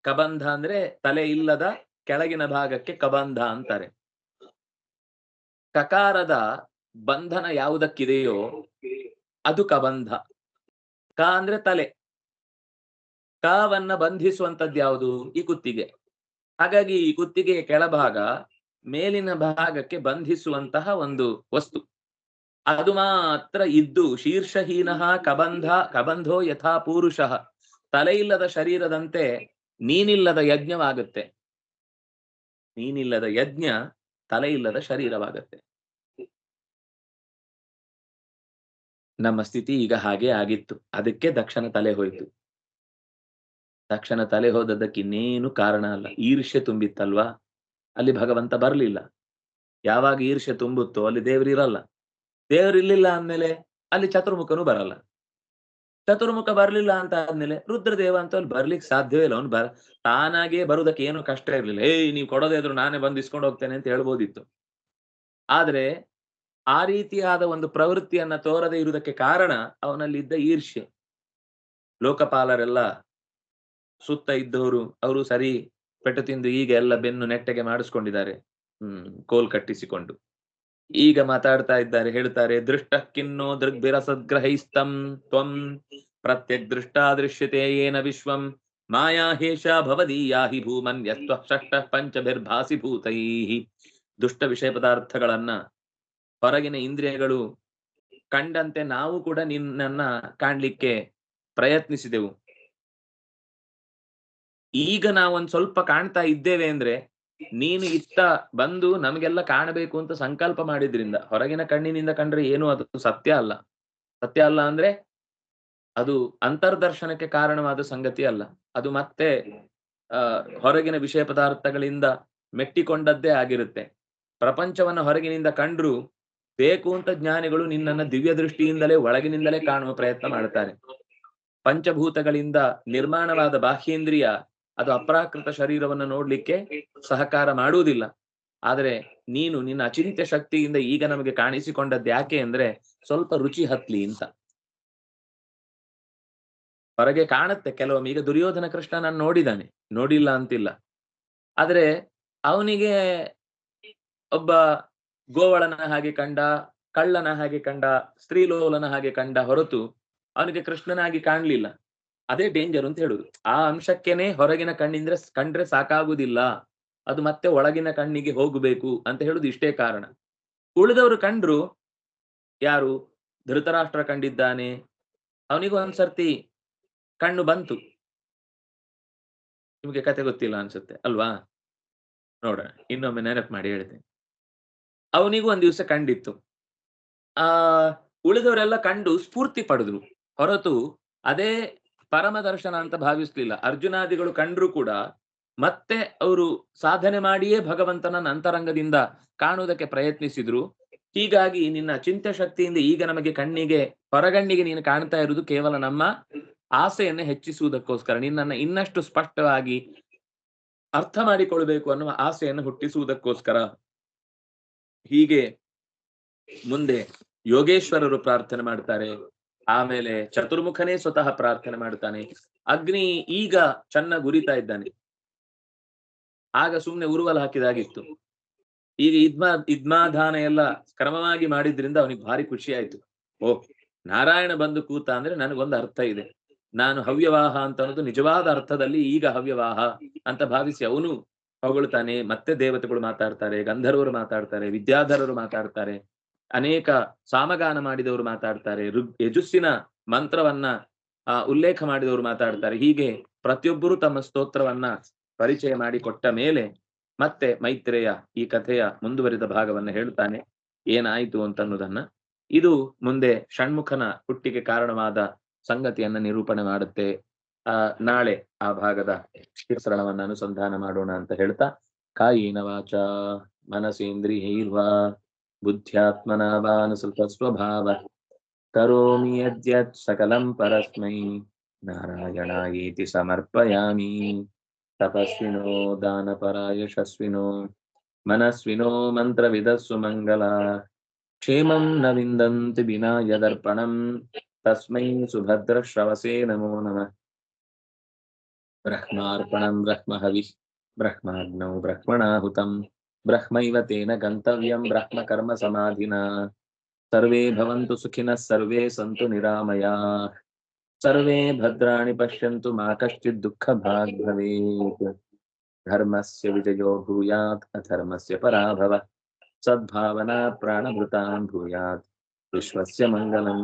[SPEAKER 1] ಕಬಂಧ ಅಂದ್ರೆ ತಲೆ ಇಲ್ಲದ ಕೆಳಗಿನ ಭಾಗಕ್ಕೆ ಕಬಂಧ ಅಂತಾರೆ. ಕಕಾರದ ಬಂಧನ ಯಾವುದಕ್ಕಿದೆಯೋ ಅದು ಕಬಂಧ. ಕ ಅಂದ್ರೆ ತಲೆ, ಕವನ್ನ ಬಂಧಿಸುವಂತದ್ದು ಯಾವುದು? ಈ ಕುತ್ತಿಗೆ. ಹಾಗಾಗಿ ಈ ಕುತ್ತಿಗೆಯ ಕೆಳಭಾಗ ಮೇಲಿನ ಭಾಗಕ್ಕೆ ಬಂಧಿಸುವಂತಹ ಒಂದು ವಸ್ತು, ಅದು ಮಾತ್ರ ಇದ್ದು ಶೀರ್ಷಹೀನಃ ಕಬಂಧೋ ಯಥಾ ಪೂರುಷಃ. ತಲೆ ಇಲ್ಲದ ಶರೀರದಂತೆ ನೀನಿಲ್ಲದ ಯಜ್ಞವಾಗುತ್ತೆ. ನೀನಿಲ್ಲದ ಯಜ್ಞ ತಲೆ ಇಲ್ಲದ ಶರೀರವಾಗುತ್ತೆ. ನಮ್ಮ ಸ್ಥಿತಿ ಈಗ ಹಾಗೆ ಆಗಿತ್ತು. ಅದಕ್ಕೆ ದಕ್ಷನ ತಲೆ ಹೋಯ್ತು. ದಕ್ಷನ ತಲೆ ಹೋದದ್ದಕ್ಕೆ ಇನ್ನೇನು ಕಾರಣ ಅಲ್ಲ, ಈರ್ಷ್ಯೆ ತುಂಬಿತ್ತಲ್ವಾ, ಅಲ್ಲಿ ಭಗವಂತ ಬರ್ಲಿಲ್ಲ. ಯಾವಾಗ ಈರ್ಷ್ಯೆ ತುಂಬುತ್ತೋ ಅಲ್ಲಿ ದೇವರಿರಲ್ಲ. ದೇವರಿರ್ಲಿಲ್ಲ ಅಂದ್ಮೇಲೆ ಅಲ್ಲಿ ಚತುರ್ಮುಖನು ಬರಲ್ಲ. ಚತುರ್ಮುಖ ಬರ್ಲಿಲ್ಲ ಅಂತ ಆದ್ಮೇಲೆ ರುದ್ರದೇವ ಅಂತ ಅಲ್ಲಿ ಬರ್ಲಿಕ್ಕೆ ಸಾಧ್ಯವೇ ಇಲ್ಲ. ಅವ್ನು ತಾನಾಗಿಯೇ ಬರುವುದಕ್ಕೆ ಏನು ಕಷ್ಟ ಇರ್ಲಿಲ್ಲ. ನೀವು ಕೊಡೋದೇ ಇದ್ರು ನಾನೇ ಬಂದು ಇಸ್ಕೊಂಡು ಹೋಗ್ತೇನೆ ಅಂತ ಹೇಳ್ಬೋದಿತ್ತು. ಆದ್ರೆ ಆ ರೀತಿಯಾದ ಒಂದು ಪ್ರವೃತ್ತಿಯನ್ನ ತೋರದೆ ಇರುವುದಕ್ಕೆ ಕಾರಣ ಅವನಲ್ಲಿದ್ದ ಈರ್ಷ್ಯೆ. ಲೋಕಪಾಲರೆಲ್ಲ ಸುತ್ತ ಇದ್ದವರು ಅವರು ಸರಿ ಪೆಟ್ಟು ತಿಂದು ಈಗ ಎಲ್ಲ ಬೆನ್ನು ನೆಟ್ಟಗೆ ಮಾಡಿಸ್ಕೊಂಡಿದ್ದಾರೆ, ಕೋಲ್ ಕಟ್ಟಿಸಿಕೊಂಡು. ಈಗ ಮಾತಾಡ್ತಾ ಇದ್ದಾರೆ, ಹೇಳ್ತಾರೆ, ದೃಷ್ಟಕ್ಕಿನ್ನೋ ದೃಗ್ಭಿರಸದ್ಗ್ರಹೈಸ್ತಂ ತ್ವಂ ಪ್ರತ್ಯಕ್ ದೃಷ್ಟಾ ದೃಶ್ಯತೆ ಯೇನ ವಿಶ್ವಂ ಮಾಯಾ ಹೇಷ ಭವದೀಯಾ ಹಿ ಭೂಮನ್ ಯಸ್ತ್ವ ಷಷ್ಟ ಪಂಚಭಿರ್ಭಾಸಿ ಭೂತೈಹಿ. ದುಷ್ಟ ವಿಷಯ ಪದಾರ್ಥಗಳನ್ನ ಹೊರಗಿನ ಇಂದ್ರಿಯಗಳು ಕಂಡಂತೆ ನಾವು ಕೂಡ ನಿನ್ನನ್ನ ಕಾಣ್ಲಿಕ್ಕೆ ಪ್ರಯತ್ನಿಸಿದೆವು. ಈಗ ನಾವೊಂದ್ ಸ್ವಲ್ಪ ಕಾಣ್ತಾ ಇದ್ದೇವೆ ಅಂದ್ರೆ ನೀನು ಇತ್ತ ಬಂದು ನಮಗೆಲ್ಲ ಕಾಣಬೇಕು ಅಂತ ಸಂಕಲ್ಪ ಮಾಡಿದ್ರಿಂದ. ಹೊರಗಿನ ಕಣ್ಣಿನಿಂದ ಕಂಡ್ರೆ ಏನು ಅದು ಸತ್ಯ ಅಲ್ಲ. ಸತ್ಯ ಅಲ್ಲ ಅಂದ್ರೆ ಅದು ಅಂತರ್ದರ್ಶನಕ್ಕೆ ಕಾರಣವಾದ ಸಂಗತಿ ಅಲ್ಲ. ಅದು ಮತ್ತೆ ಹೊರಗಿನ ವಿಷಯ ಪದಾರ್ಥಗಳಿಂದ ಮೆಟ್ಟಿಕೊಂಡದ್ದೇ ಆಗಿರುತ್ತೆ. ಪ್ರಪಂಚವನ್ನ ಹೊರಗಿನಿಂದ ಕಂಡ್ರು ಬೇಕು ಅಂತ ಜ್ಞಾನಿಗಳು ನಿನ್ನನ್ನ ದಿವ್ಯ ದೃಷ್ಟಿಯಿಂದಲೇ ಒಳಗಿನಿಂದಲೇ ಕಾಣುವ ಪ್ರಯತ್ನ ಮಾಡ್ತಾರೆ. ಪಂಚಭೂತಗಳಿಂದ ನಿರ್ಮಾಣವಾದ ಬಾಹ್ಯೇಂದ್ರಿಯ ಅದು ಅಪ್ರಾಕೃತ ಶರೀರವನ್ನು ನೋಡ್ಲಿಕ್ಕೆ ಸಹಕಾರ ಮಾಡುವುದಿಲ್ಲ. ಆದರೆ ನೀನು ನಿನ್ನ ಅಚಿಂತ್ಯ ಶಕ್ತಿಯಿಂದ ಈಗ ನಮಗೆ ಕಾಣಿಸಿಕೊಂಡದ್ದು ಯಾಕೆ ಅಂದ್ರೆ ಸ್ವಲ್ಪ ರುಚಿ ಹತ್ಲಿ ಅಂತ. ಹೊರಗೆ ಕಾಣುತ್ತೆ ಕೆಲವೊಮ್ಮೆ. ಈಗ ದುರ್ಯೋಧನ ಕೃಷ್ಣನನ್ನು ನೋಡಿದಾನೆ, ನೋಡಿಲ್ಲ ಅಂತಿಲ್ಲ. ಆದ್ರೆ ಅವನಿಗೆ ಒಬ್ಬ ಗೋವಳನ ಹಾಗೆ ಕಂಡ, ಕಳ್ಳನ ಹಾಗೆ ಕಂಡ, ಸ್ತ್ರೀಲೋಲನ ಹಾಗೆ ಕಂಡ ಹೊರತು ಅವನಿಗೆ ಕೃಷ್ಣನಾಗಿ ಕಾಣ್ಲಿಲ್ಲ. ಅದೇ ಡೇಂಜರ್ ಅಂತ ಹೇಳುದು. ಆ ಅಂಶಕ್ಕೇನೆ ಹೊರಗಿನ ಕಂಡ್ರೆ ಸಾಕಾಗುದಿಲ್ಲ, ಅದು ಮತ್ತೆ ಒಳಗಿನ ಕಣ್ಣಿಗೆ ಹೋಗಬೇಕು ಅಂತ ಹೇಳುದು ಇಷ್ಟೇ ಕಾರಣ. ಉಳಿದವರು ಕಂಡ್ರು, ಯಾರು ಧೃತರಾಷ್ಟ್ರ ಕಂಡಿದ್ದಾನೆ, ಅವನಿಗೂ ಒಂದ್ಸರ್ತಿ ಕಣ್ಣು ಬಂತು. ನಿಮಗೆ ಕತೆ ಗೊತ್ತಿಲ್ಲ ಅನ್ಸುತ್ತೆ ಅಲ್ವಾ? ನೋಡೋಣ, ಇನ್ನೊಮ್ಮೆ ನೆನಪು ಮಾಡಿ ಹೇಳ್ತೇನೆ. ಅವನಿಗೂ ಒಂದ್ ದಿವಸ ಕಂಡಿತ್ತು. ಆ ಉಳಿದವರೆಲ್ಲ ಕಂಡು ಸ್ಫೂರ್ತಿ ಪಡೆದ್ರು ಹೊರತು ಅದೇ ಪರಮ ದರ್ಶನ ಅಂತ ಭಾವಿಸ್ಲಿಲ್ಲ. ಅರ್ಜುನಾದಿಗಳು ಕಂಡ್ರು ಕೂಡ ಮತ್ತೆ ಅವರು ಸಾಧನೆ ಮಾಡಿಯೇ ಭಗವಂತನ ಅಂತರಂಗದಿಂದ ಕಾಣುವುದಕ್ಕೆ ಪ್ರಯತ್ನಿಸಿದ್ರು. ಹೀಗಾಗಿ ನಿನ್ನ ಚಿಂತ್ಯ ಶಕ್ತಿಯಿಂದ ಈಗ ನಮಗೆ ಕಣ್ಣಿಗೆ ಹೊರಗಣ್ಣಿಗೆ ನೀನು ಕಾಣ್ತಾ ಇರುವುದು ಕೇವಲ ನಮ್ಮ ಆಸೆಯನ್ನು ಹೆಚ್ಚಿಸುವುದಕ್ಕೋಸ್ಕರ, ನಿನ್ನನ್ನು ಇನ್ನಷ್ಟು ಸ್ಪಷ್ಟವಾಗಿ ಅರ್ಥ ಮಾಡಿಕೊಳ್ಬೇಕು ಅನ್ನುವ ಆಸೆಯನ್ನು ಹುಟ್ಟಿಸುವುದಕ್ಕೋಸ್ಕರ. ಹೀಗೆ ಮುಂದೆ ಯೋಗೇಶ್ವರರು ಪ್ರಾರ್ಥನೆ ಮಾಡ್ತಾರೆ. ಆಮೇಲೆ ಚತುರ್ಮುಖನೇ ಸ್ವತಃ ಪ್ರಾರ್ಥನೆ ಮಾಡ್ತಾನೆ. ಅಗ್ನಿ ಈಗ ಚೆನ್ನಾಗಿ ಉರಿತಾ ಇದ್ದಾನೆ. ಆಗ ಸುಮ್ನೆ ಉರುವಲು ಹಾಕಿದಾಗಿತ್ತು. ಈಗ ಇದ್ಮಾಧಾನ ಎಲ್ಲ ಕ್ರಮವಾಗಿ ಮಾಡಿದ್ರಿಂದ ಅವನಿಗೆ ಭಾರಿ ಖುಷಿ ಆಯ್ತು. ಓಹ್, ನಾರಾಯಣ ಬಂದು ಕೂತ ಅಂದ್ರೆ ನನಗೊಂದು ಅರ್ಥ ಇದೆ. ನಾನು ಹವ್ಯವಾಹ ಅಂತ ಅನ್ನೋದು ನಿಜವಾದ ಅರ್ಥದಲ್ಲಿ ಈಗ ಹವ್ಯವಾಹ ಅಂತ ಭಾವಿಸಿ ಅವನು ಹೊಗಳ್ತಾನೆ. ಮತ್ತೆ ದೇವತೆಗಳು ಮಾತಾಡ್ತಾರೆ, ಗಂಧರ್ವರು ಮಾತಾಡ್ತಾರೆ, ವಿದ್ಯಾಧರರು ಮಾತಾಡ್ತಾರೆ, ಅನೇಕ ಸಾಮಗಾನ ಮಾಡಿದವರು ಮಾತಾಡ್ತಾರೆ, ಯಜುಸ್ಸಿನ ಮಂತ್ರವನ್ನ ಉಲ್ಲೇಖ ಮಾಡಿದವರು ಮಾತಾಡ್ತಾರೆ. ಹೀಗೆ ಪ್ರತಿಯೊಬ್ಬರು ತಮ್ಮ ಸ್ತೋತ್ರವನ್ನ ಪರಿಚಯ ಮಾಡಿಕೊಟ್ಟ ಮೇಲೆ ಮತ್ತೆ ಮೈತ್ರೇಯ ಈ ಕಥೆಯ ಮುಂದುವರಿದ ಭಾಗವನ್ನ ಹೇಳ್ತಾನೆ, ಏನಾಯ್ತು ಅಂತನ್ನುವುದನ್ನ. ಇದು ಮುಂದೆ ಷಣ್ಮುಖನ ಹುಟ್ಟಿಗೆ ಕಾರಣವಾದ ಸಂಗತಿಯನ್ನ ನಿರೂಪಣೆ ಮಾಡುತ್ತೆ. ನಾಳೆ ಆ ಭಾಗದ ಶ್ರವಣವನ್ನ ಅನುಸಂಧಾನ ಮಾಡೋಣ ಅಂತ ಹೇಳ್ತಾ, ಕಾಯೇನ ವಾಚ ಮನಸೇಂದ್ರಿಯೈರ್ವಾ ಬುದ್ಧ್ಯಾತ್ಮನಾ ವಾನುಸೃತ ಸ್ವಭಾವ ಕರೋಮಿ ಯದ್ಯತ್ ಸಕಲಂ ಪರಸ್ಮೈ ನಾರಾಯಣಾಯೇತಿ ಸಮರ್ಪಯಾಮಿ. ತಪಸ್ವಿನೋ ದಾನಪರಾ ಯಶಸ್ವಿನೋ ಮನಸ್ವಿನೋ ಮಂತ್ರವಿದಸ್ಸು ಮಂಗಲ ಕ್ಷೇಮಂ ನ ವಿಂದಂತಿ ವಿನಾ ಯದರ್ಪಣಂ ತಸ್ಮೈ ಸುಭದ್ರ ಶ್ರವಸೇ ನಮೋ ನಮಃ. ಬ್ರಹ್ಮಾರ್ಪಣಂ ಬ್ರಹ್ಮಹವಿ ಬ್ರಹ್ಮಾಗ್ನೌ ಬ್ರಹ್ಮಣಾಹುತಂ ಬ್ರಹ್ಮೈವ ತೇನ ಗಂತವ್ಯಂ ಬ್ರಹ್ಮ ಕರ್ಮ ಸಮಾಧಿನಾ. ಸರ್ವೇ ಭವಂತು ಸುಖಿನಃ ಸರ್ವೇ ಸಂತು ನಿರಾಮಯಾಃ. ಸರ್ವೇ ಭದ್ರಾಣಿ ಪಶ್ಯಂತು ಮಾ ಕಶ್ಚಿತ್ ದುಃಖ ಭಾಗ್ ಭವೇತ್. ಧರ್ಮಸ್ಯ ವಿಜಯೋ ಭೂಯಾತ್ ಅಧರ್ಮಸ್ಯ ಪರಾಭವ. ಸದ್ಭಾವನಾ ಪ್ರಾಣಭೃತಾಂ ಭೂಯಾತ್ ವಿಶ್ವಸ್ಯ ಮಂಗಲಂ.